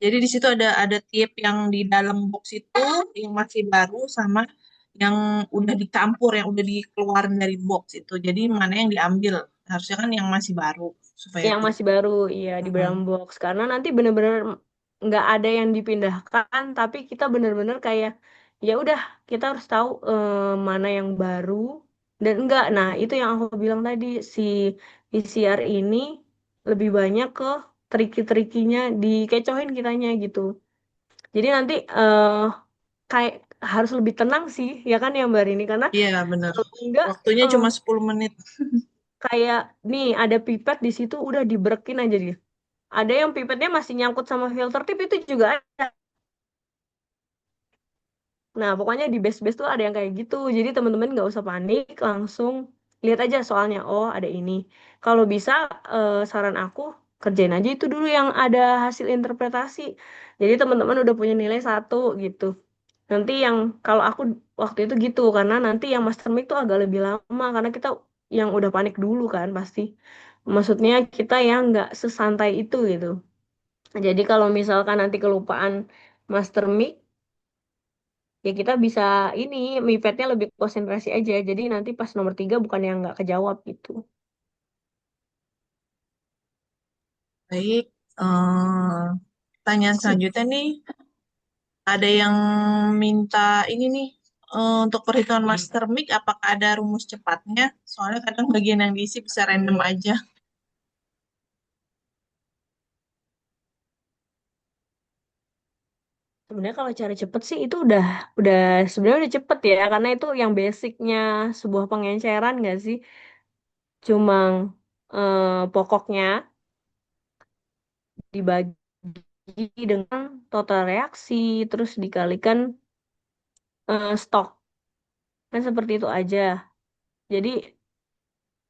Jadi di situ ada tip yang di dalam box itu yang masih baru sama yang udah dicampur, yang udah dikeluarin dari box itu. Jadi mana yang diambil? Harusnya kan yang masih baru supaya Yang tidak. masih baru, iya di Heeh. dalam box. Karena nanti bener-bener nggak ada yang dipindahkan, tapi kita bener-bener kayak ya udah kita harus tahu mana yang baru dan enggak. Nah itu yang aku bilang tadi si PCR ini lebih banyak ke triki-trikinya dikecohin kitanya gitu. Jadi nanti kayak harus lebih tenang sih, ya kan ya Mbak Rini? Karena Iya, benar. kalau enggak Waktunya cuma 10 menit. kayak nih ada pipet di situ udah dibrekin aja dia. Ada yang pipetnya masih nyangkut sama filter tip itu juga ada. Nah, pokoknya di base-base tuh ada yang kayak gitu. Jadi teman-teman nggak usah panik, langsung lihat aja soalnya. Oh, ada ini. Kalau bisa, saran aku kerjain aja itu dulu yang ada hasil interpretasi. Jadi teman-teman udah punya nilai satu gitu. Nanti yang kalau aku waktu itu gitu, karena nanti yang master mic tuh agak lebih lama karena kita yang udah panik dulu kan pasti. Maksudnya kita yang nggak sesantai itu gitu. Jadi kalau misalkan nanti kelupaan master mic, ya kita bisa ini mipetnya lebih konsentrasi aja. Jadi nanti pas nomor 3 bukan yang nggak kejawab gitu. Baik. Pertanyaan selanjutnya nih, ada yang minta ini nih, untuk perhitungan master mic, apakah ada rumus cepatnya? Soalnya kadang bagian yang diisi bisa random aja. Sebenarnya kalau cara cepet sih itu udah sebenarnya udah cepet ya karena itu yang basicnya sebuah pengenceran nggak sih? Cuma pokoknya dibagi dengan total reaksi terus dikalikan stok kan seperti itu aja. Jadi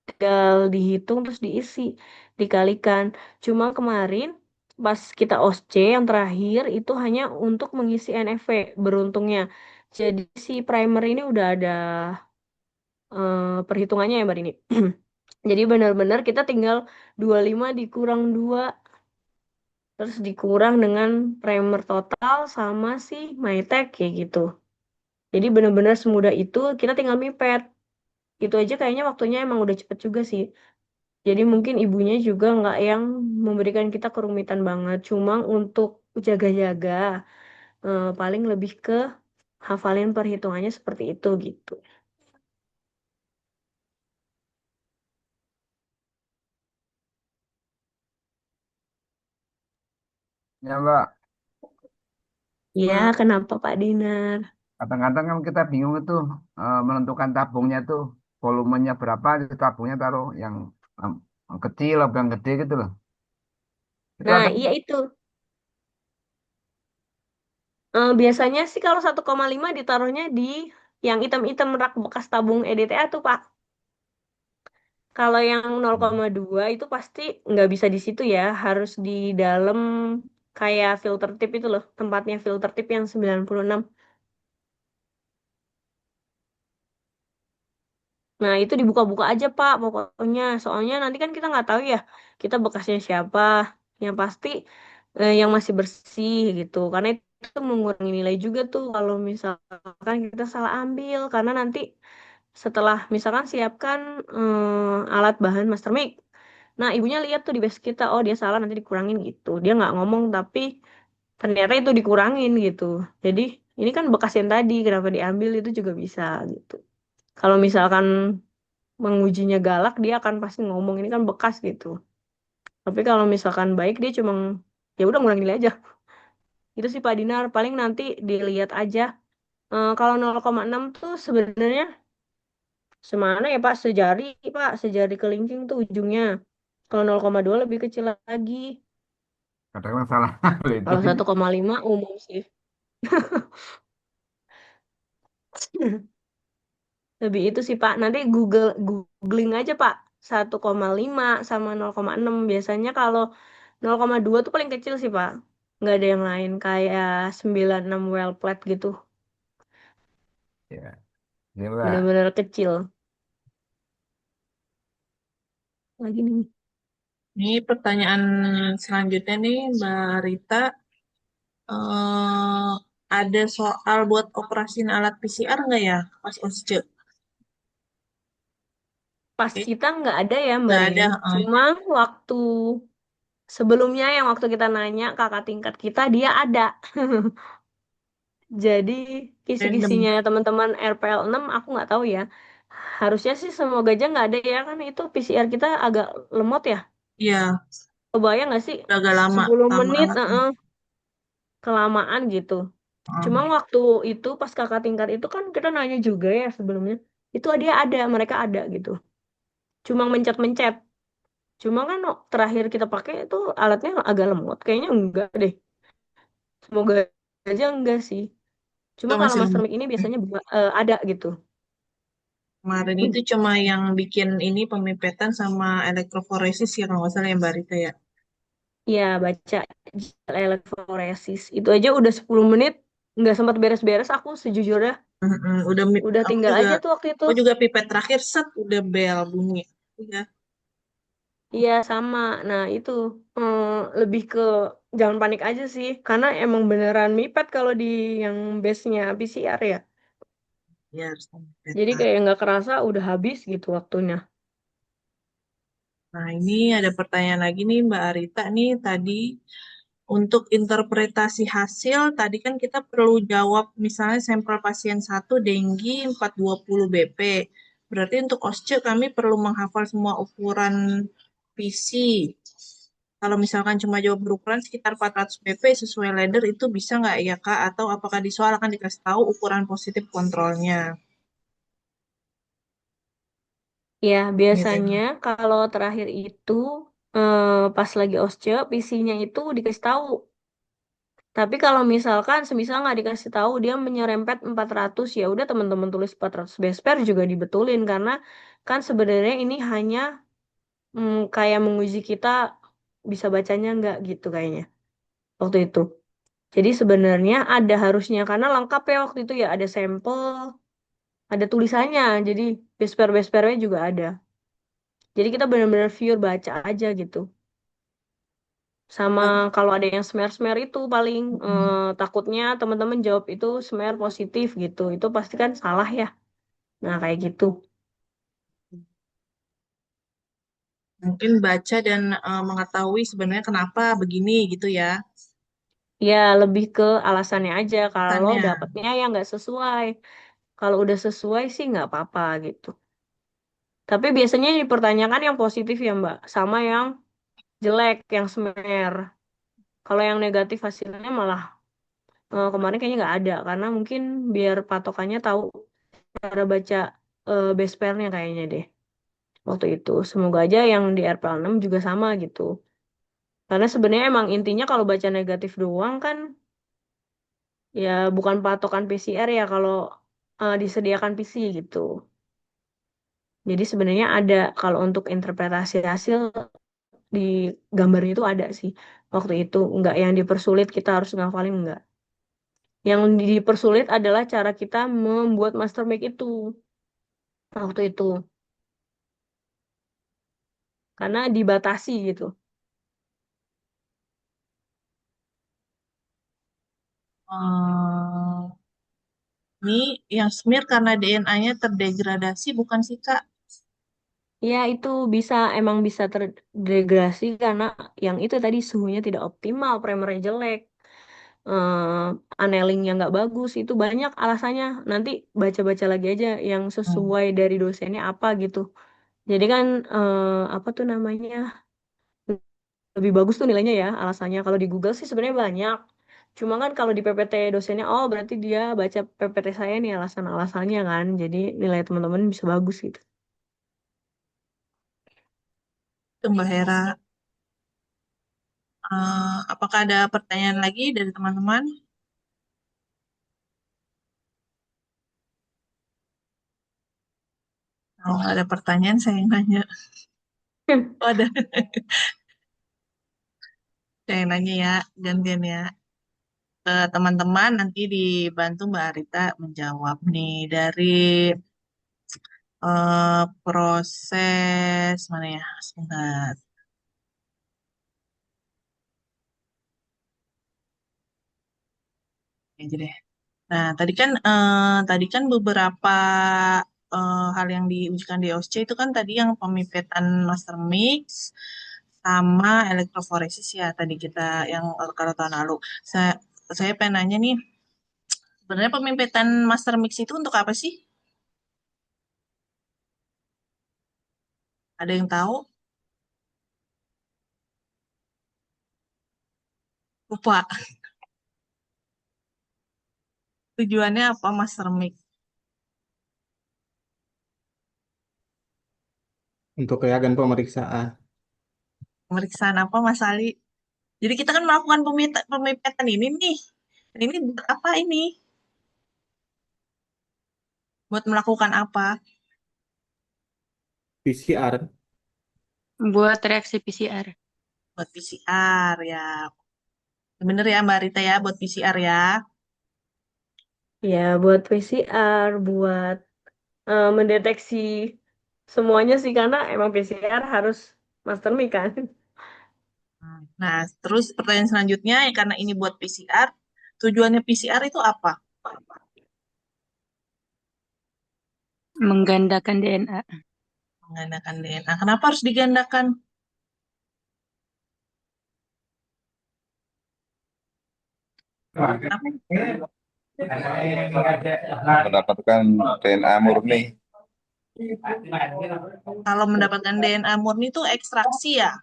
tinggal dihitung terus diisi, dikalikan. Cuma kemarin pas kita OSC yang terakhir itu hanya untuk mengisi NFV beruntungnya. Jadi si primer ini udah ada perhitungannya ya Mbak ini. Jadi benar-benar kita tinggal 25 dikurang 2 terus dikurang dengan primer total sama si MyTech kayak gitu. Jadi benar-benar semudah itu kita tinggal mipet. Itu aja kayaknya waktunya emang udah cepet juga sih. Jadi mungkin ibunya juga nggak yang memberikan kita kerumitan banget. Cuma untuk jaga-jaga, paling lebih ke hafalin perhitungannya seperti itu gitu. Ya Mbak, Ya, Wah, kenapa Pak Dinar? kadang-kadang kan kita bingung itu menentukan tabungnya tuh volumenya berapa, itu tabungnya taruh yang kecil atau yang gede gitu loh. Itu Nah, ada. iya itu. Biasanya sih kalau 1,5 ditaruhnya di yang item-item rak bekas tabung EDTA tuh Pak. Kalau yang 0,2 itu pasti nggak bisa di situ ya, harus di dalam kayak filter tip itu loh, tempatnya filter tip yang 96. Nah, itu dibuka-buka aja, Pak, pokoknya. Soalnya nanti kan kita nggak tahu ya, kita bekasnya siapa. Yang pasti yang masih bersih gitu. Karena itu mengurangi nilai juga tuh kalau misalkan kita salah ambil. Karena nanti setelah misalkan siapkan alat bahan master mic. Nah, ibunya lihat tuh di base kita, oh dia salah nanti dikurangin gitu. Dia nggak ngomong tapi ternyata itu dikurangin gitu. Jadi ini kan bekas yang tadi, kenapa diambil itu juga bisa gitu. Kalau misalkan mengujinya galak dia akan pasti ngomong ini kan bekas gitu tapi kalau misalkan baik dia cuma ya udah ngurangin nilai aja itu sih Pak Dinar paling nanti dilihat aja. Kalau 0,6 tuh sebenarnya Semana ya Pak? Sejari Pak, sejari kelingking tuh ujungnya. Kalau 0,2 lebih kecil lagi. Kadang salah itu. Kalau 1,5 umum sih. Lebih itu sih Pak. Nanti googling aja Pak. 1,5 sama 0,6. Biasanya kalau 0,2 tuh paling kecil sih Pak. Nggak ada yang lain kayak 96 well plate gitu. Ya, ini Mbak. Bener-bener kecil. Lagi nih. Ini pertanyaan selanjutnya nih, Mbak Rita. eh ada soal buat operasin alat PCR nggak ya pas OSCE? Pas Eh, kita nggak ada ya Mbak nggak ada. Rin. Cuma waktu sebelumnya yang waktu kita nanya kakak tingkat kita dia ada. Jadi Random. kisi-kisinya teman-teman RPL 6 aku nggak tahu ya. Harusnya sih semoga aja nggak ada ya kan itu PCR kita agak lemot ya. Iya, Kebayang nggak sih udah agak lama, 10 lama menit alatnya. kelamaan gitu. Cuma Heeh. waktu itu pas kakak tingkat itu kan kita nanya juga ya sebelumnya. Itu dia ada, mereka ada gitu. Cuma mencet-mencet. Cuma kan terakhir kita pakai itu alatnya agak lemot. Kayaknya enggak deh. Semoga aja enggak sih. Cuma Itu kalau masih Master lama. Mic ini biasanya ada gitu. Kemarin itu cuma yang bikin ini pemipetan sama elektroforesis ya kalau nggak salah ya Mbak Rita ya. Iya, baca elektroforesis. Itu aja udah 10 menit. Nggak sempat beres-beres aku sejujurnya. Heeh, udah Udah aku tinggal juga aja tuh waktu itu. pipet terakhir set udah bel bunyi. Iya. Iya, sama. Nah, itu lebih ke jangan panik aja sih. Karena emang beneran mipet kalau di yang base-nya PCR ya. Ya harus Jadi pemipetan. kayak nggak kerasa udah habis gitu waktunya. Nah, ini ada pertanyaan lagi nih Mbak Arita nih tadi untuk interpretasi hasil tadi kan kita perlu jawab misalnya sampel pasien satu Denggi 420 BP. Berarti untuk OSCE kami perlu menghafal semua ukuran PC. Kalau misalkan cuma jawab berukuran sekitar 400 BP sesuai ladder itu bisa nggak ya Kak? Atau apakah di soal akan dikasih tahu ukuran positif kontrolnya? Ya, Ini tadi. biasanya kalau terakhir itu pas lagi osce, PC-nya itu dikasih tahu. Tapi kalau misalkan semisal nggak dikasih tahu dia menyerempet 400 ya udah teman-teman tulis 400 besper juga dibetulin karena kan sebenarnya ini hanya kayak menguji kita bisa bacanya nggak gitu kayaknya waktu itu. Jadi sebenarnya ada harusnya karena lengkap ya waktu itu ya ada sampel, ada tulisannya. Jadi besper-bespernya juga ada. Jadi kita benar-benar pure baca aja gitu. Sama kalau ada yang smear-smear itu paling takutnya teman-teman jawab itu smear positif gitu. Itu pasti kan salah ya. Nah, kayak gitu. Mungkin baca dan mengetahui sebenarnya kenapa begini gitu ya. Ya, lebih ke alasannya aja kalau Pesannya. dapatnya yang nggak sesuai. Kalau udah sesuai sih nggak apa-apa gitu. Tapi biasanya yang dipertanyakan yang positif ya Mbak. Sama yang jelek, yang smear. Kalau yang negatif hasilnya malah kemarin kayaknya nggak ada. Karena mungkin biar patokannya tahu cara baca base pairnya kayaknya deh. Waktu itu. Semoga aja yang di RPL 6 juga sama gitu. Karena sebenarnya emang intinya kalau baca negatif doang kan ya bukan patokan PCR ya kalau disediakan PC gitu. Jadi sebenarnya ada kalau untuk interpretasi hasil di gambarnya itu ada sih waktu itu. Nggak yang dipersulit kita harus ngafalin nggak. Yang dipersulit adalah cara kita membuat master make itu waktu itu. Karena dibatasi gitu. eh ini yang smear karena DNA-nya terdegradasi bukan sih Kak? Ya, itu bisa emang bisa terdegradasi karena yang itu tadi suhunya tidak optimal, primernya jelek, anelingnya nggak bagus, itu banyak alasannya. Nanti baca-baca lagi aja yang Hmm. sesuai dari dosennya apa gitu. Jadi kan apa tuh namanya lebih bagus tuh nilainya ya alasannya. Kalau di Google sih sebenarnya banyak, Cuma kan kalau di PPT dosennya, oh berarti dia baca PPT saya nih alasan-alasannya kan. Jadi nilai teman-teman bisa bagus gitu. Itu Mbak Hera. Apakah ada pertanyaan lagi dari teman-teman? Kalau nggak ada pertanyaan, saya yang nanya. Oh, ada. Saya yang nanya ya, gantian ya. Teman-teman nanti dibantu Mbak Arita menjawab nih dari proses mana ya? Sebentar. Ini aja deh. Nah, tadi kan beberapa hal yang diujikan di OSCE itu kan tadi yang pemipetan master mix sama elektroforesis ya tadi kita yang kalau tahun lalu. Saya pengen nanya nih, sebenarnya pemipetan master mix itu untuk apa sih? Ada yang tahu? Lupa. Tujuannya apa master mix? Untuk reagen pemeriksaan. Pemeriksaan apa Mas Ali? Jadi kita kan melakukan pemipetan ini nih. Ini buat apa ini? Buat melakukan apa? PCR. Buat reaksi PCR. Buat PCR ya. Bener ya Mbak Rita ya, buat PCR ya. Ya, buat PCR, buat mendeteksi semuanya sih, karena emang PCR harus master mic kan. Nah, terus pertanyaan selanjutnya, ya, karena ini buat PCR, tujuannya PCR itu apa? Menggandakan DNA. Menggandakan DNA. Kenapa harus digandakan? Kenapa? Mendapatkan DNA murni. Kalau mendapatkan DNA murni itu ekstraksi ya?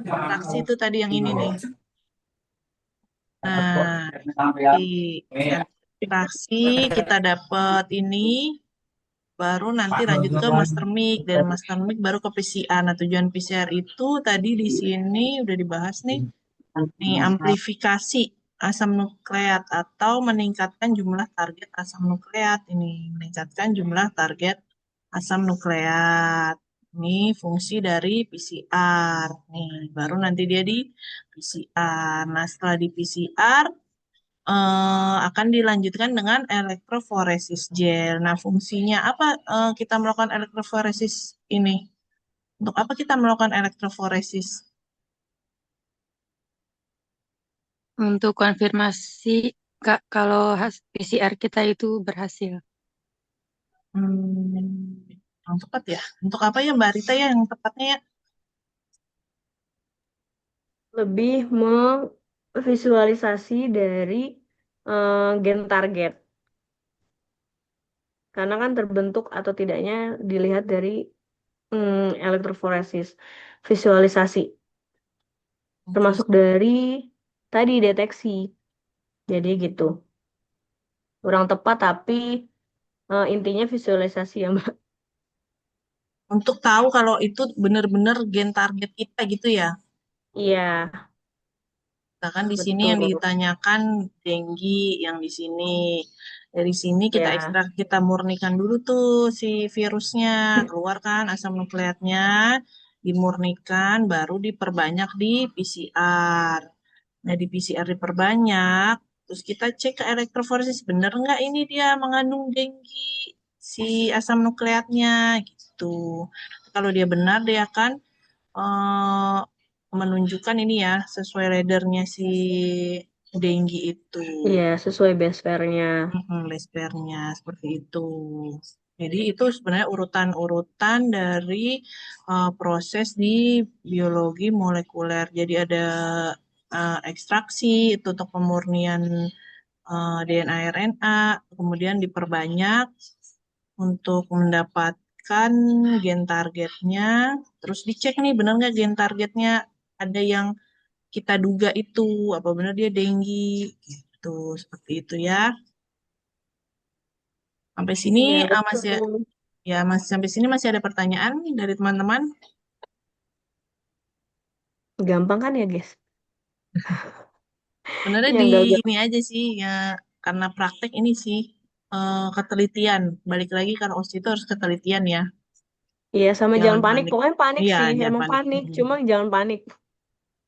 Ekstraksi itu tadi yang ini nih. Nah, di ekstraksi kita dapat ini, baru nanti lanjut ke master mic, dan master mic baru ke PCR. Nah, tujuan PCR itu tadi di sini udah dibahas nih. Nih, amplifikasi asam nukleat atau meningkatkan jumlah target asam nukleat ini, meningkatkan jumlah target asam nukleat. Ini fungsi dari PCR. Nih, baru nanti dia di PCR. Nah, setelah di PCR akan dilanjutkan dengan elektroforesis gel. Nah, fungsinya apa kita melakukan elektroforesis ini? Untuk apa kita melakukan elektroforesis? Untuk konfirmasi kalau PCR kita itu berhasil. Yang tepat ya. Untuk apa ya Mbak Rita ya yang tepatnya ya? Lebih memvisualisasi dari gen target. Karena kan terbentuk atau tidaknya dilihat dari elektroforesis, visualisasi. Termasuk dari tadi deteksi. Jadi gitu. Kurang tepat tapi intinya visualisasi ya, Mbak. Untuk tahu kalau itu benar-benar gen target kita gitu ya. Iya, Nah, kan di sini yang betul. ditanyakan denggi yang di sini. Dari sini kita Ya. ekstrak, kita murnikan dulu tuh si virusnya, keluar kan asam nukleatnya, dimurnikan, baru diperbanyak di PCR. Nah, di PCR diperbanyak, terus kita cek ke elektroforesis, bener nggak ini dia mengandung denggi si asam nukleatnya gitu. Kalau dia benar, dia akan eh, menunjukkan ini ya sesuai radarnya si Denggi itu. Iya, sesuai base pair-nya. Base pair-nya seperti itu. Jadi itu sebenarnya urutan-urutan dari proses di biologi molekuler. Jadi ada ekstraksi itu untuk pemurnian DNA RNA, kemudian diperbanyak untuk mendapatkan gen targetnya, terus dicek nih benar nggak gen targetnya ada yang kita duga itu, apa benar dia denggi gitu, seperti itu ya. Sampai sini Iya, masih betul. ya masih sampai sini masih ada pertanyaan dari teman-teman. Gampang kan ya, guys? Sebenarnya Yang di gak ini aja sih ya, karena praktek ini sih ketelitian. Balik lagi karena OSCE itu harus ketelitian ya. Iya, sama Jangan jangan panik. panik. Pokoknya panik Iya, sih, jangan emang panik. panik. Cuma jangan panik.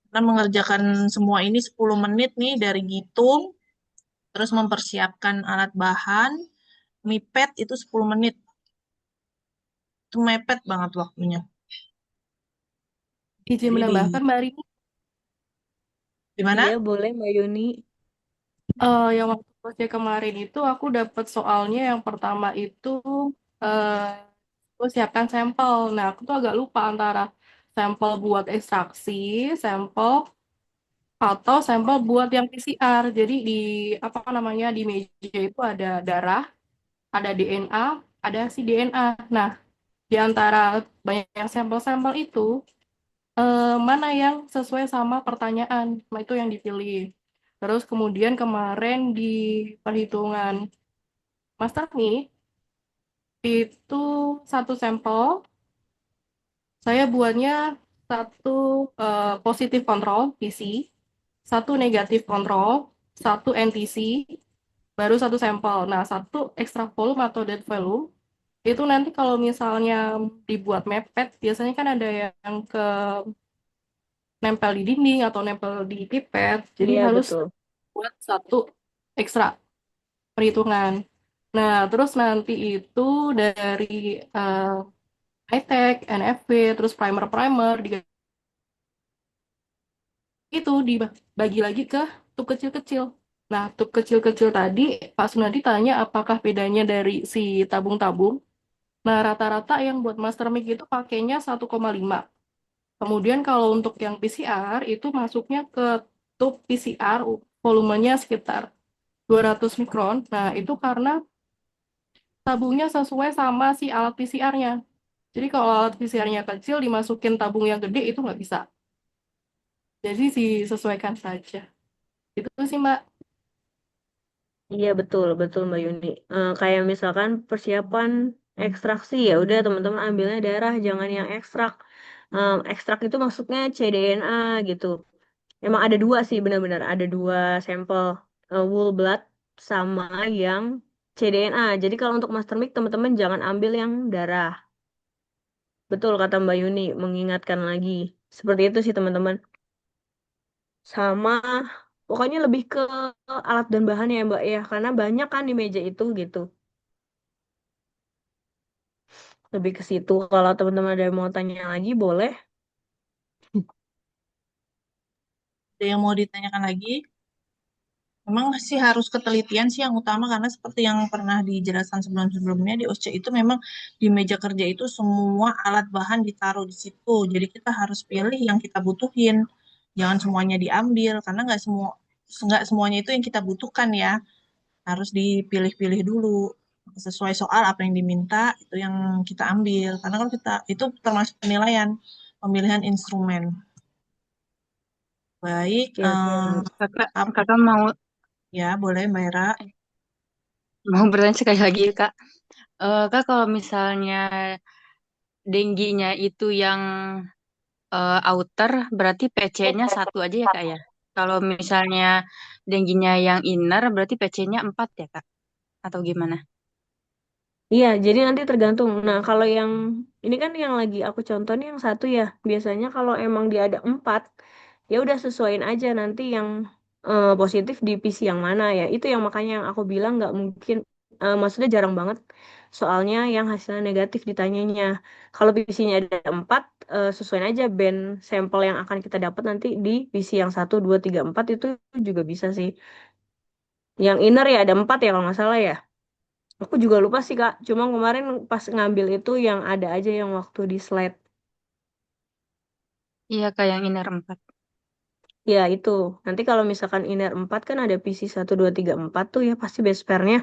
Kita mengerjakan semua ini 10 menit nih dari ngitung, terus mempersiapkan alat bahan, mipet itu 10 menit. Itu mepet banget waktunya. Izin Jadi menambahkan Mbak Rini, di mana? Iya, boleh Mbak Yuni. yang waktu proyek kemarin itu aku dapat soalnya yang pertama itu eh aku siapkan sampel. Nah, aku tuh agak lupa antara sampel buat ekstraksi, sampel atau sampel buat yang PCR. Jadi di apa namanya di meja itu ada darah, ada DNA, ada si DNA. Nah, di antara banyak sampel-sampel itu mana yang sesuai sama pertanyaan, nah itu yang dipilih. Terus kemudian kemarin di perhitungan master nih itu satu sampel saya buatnya satu positif kontrol PC, satu negatif kontrol, satu NTC, baru satu sampel. Nah, satu extra volume atau dead volume itu nanti kalau misalnya dibuat mepet, biasanya kan ada yang ke nempel di dinding atau nempel di pipet, jadi Iya, harus betul. buat satu ekstra perhitungan. Nah, terus nanti itu dari uh, high-tech, NFV, terus primer-primer, itu dibagi lagi ke tub kecil-kecil. Nah, tub kecil-kecil tadi, Pak Sunadi tanya apakah bedanya dari si tabung-tabung. Nah, rata-rata yang buat master mic itu pakainya 1,5. Kemudian kalau untuk yang PCR, itu masuknya ke tub PCR, volumenya sekitar 200 mikron. Nah, itu karena tabungnya sesuai sama si alat PCR-nya. Jadi kalau alat PCR-nya kecil, dimasukin tabung yang gede, itu nggak bisa. Jadi disesuaikan saja. Itu sih, Mbak. Iya, betul, betul Mbak Yuni. Kayak misalkan persiapan ekstraksi ya udah teman-teman ambilnya darah, jangan yang ekstrak. Ekstrak itu maksudnya cDNA gitu. Emang ada dua sih benar-benar ada dua sampel whole blood sama yang cDNA. Jadi kalau untuk master mic teman-teman jangan ambil yang darah. Betul kata Mbak Yuni, mengingatkan lagi. Seperti itu sih teman-teman. Sama pokoknya lebih ke alat dan bahan ya Mbak ya, karena banyak kan di meja itu gitu. Lebih ke situ. Kalau teman-teman ada yang mau tanya lagi boleh. Ada yang mau ditanyakan lagi? Memang sih harus ketelitian sih yang utama karena seperti yang pernah dijelaskan sebelum-sebelumnya di OSCE itu memang di meja kerja itu semua alat bahan ditaruh di situ. Jadi kita harus pilih yang kita butuhin. Jangan semuanya diambil karena nggak semuanya itu yang kita butuhkan ya. Harus dipilih-pilih dulu sesuai soal apa yang diminta itu yang kita ambil. Karena kan kita itu termasuk penilaian pemilihan instrumen. Baik, Ya, siap. Kakak, ap- kakak mau ya boleh Mbak Era. mau bertanya sekali lagi, Kak. Kak, kalau misalnya dengginya itu yang outer, berarti PC-nya satu aja ya, Kak ya? Kalau misalnya dengginya yang inner, berarti PC-nya 4 ya, Kak? Atau gimana? Iya, jadi nanti tergantung. Nah, kalau yang ini kan yang lagi aku contohin yang satu ya. Biasanya kalau emang dia ada empat, ya udah sesuaiin aja nanti yang positif di PC yang mana ya. Itu yang makanya yang aku bilang nggak mungkin, maksudnya jarang banget. Soalnya yang hasilnya negatif ditanyanya. Kalau PC-nya ada empat, sesuaiin aja band sampel yang akan kita dapat nanti di PC yang satu, dua, tiga, empat itu juga bisa sih. Yang inner ya ada empat ya kalau nggak salah ya. Aku juga lupa sih Kak. Cuma kemarin pas ngambil itu yang ada aja yang waktu di slide. Iya, Kak, yang inner 4. Ya itu. Nanti kalau misalkan inner 4 kan ada PC 1, 2, 3, 4 tuh ya pasti base pairnya.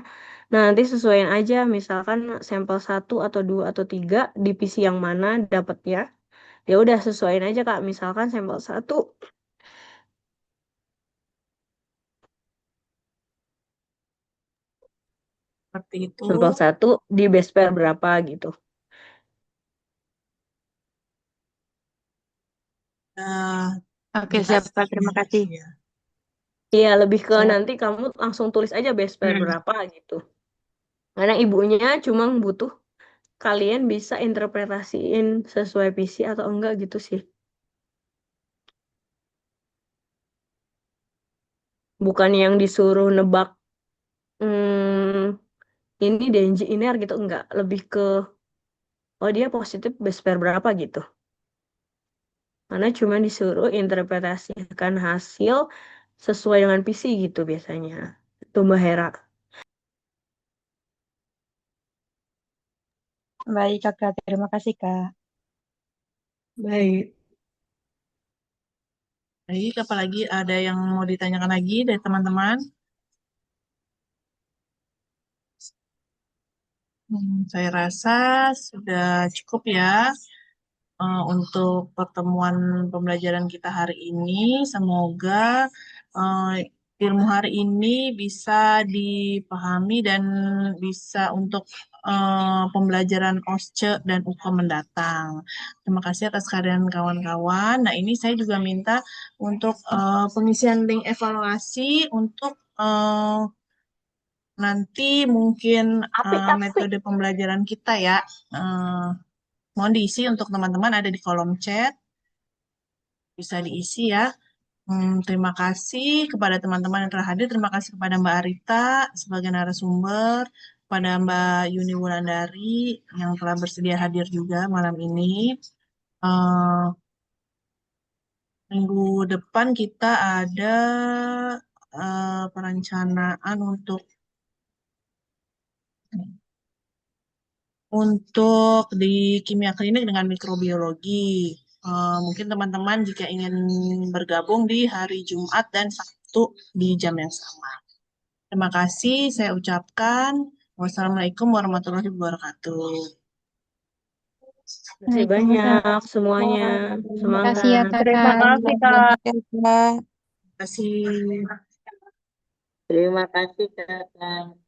Nah nanti sesuaiin aja. Misalkan sampel satu atau 2 atau 3 di PC yang mana dapatnya. Ya udah sesuaiin aja Kak. Misalkan sampel satu Seperti itu. Sampel 1 di base pair berapa gitu. Oke, Jelas siap Kak. Terima sebenarnya. kasih. Iya. Iya, lebih ke Siap. nanti kamu langsung tulis aja base pair Hmm. berapa gitu. Karena ibunya cuma butuh kalian bisa interpretasiin sesuai PC atau enggak gitu sih. Bukan yang disuruh nebak ini Denji Iner gitu, enggak. Lebih ke, oh dia positif base pair berapa gitu. Karena cuma disuruh interpretasikan hasil sesuai dengan PC gitu biasanya. Itu Mbak Hera. Baik, Kakak. Terima kasih, Kak. Baik. Baik, apalagi ada yang mau ditanyakan lagi dari teman-teman? Saya rasa sudah cukup ya untuk pertemuan pembelajaran kita hari ini. Semoga eh, ilmu hari ini bisa dipahami dan bisa untuk pembelajaran OSCE dan UKM mendatang. Terima kasih atas kehadiran kawan-kawan. Nah, ini saya juga minta untuk pengisian link evaluasi untuk nanti mungkin metode pembelajaran kita ya. Eh, Mohon diisi untuk teman-teman ada di kolom chat, bisa diisi ya. Terima kasih kepada teman-teman yang telah hadir. Terima kasih kepada Mbak Arita sebagai narasumber, kepada Mbak Yuni Wulandari yang telah bersedia hadir juga malam ini. Eh, Minggu depan kita ada perencanaan untuk di kimia klinik dengan mikrobiologi. Mungkin teman-teman jika ingin bergabung di hari Jumat dan Sabtu di jam yang sama. Terima kasih, saya ucapkan wassalamualaikum warahmatullahi wabarakatuh. Terima kasih banyak semuanya. Terima kasih ya, Semangat. Terima Kakak. kasih, Kak. Terima Terima kasih. Terima kasih, Kakak.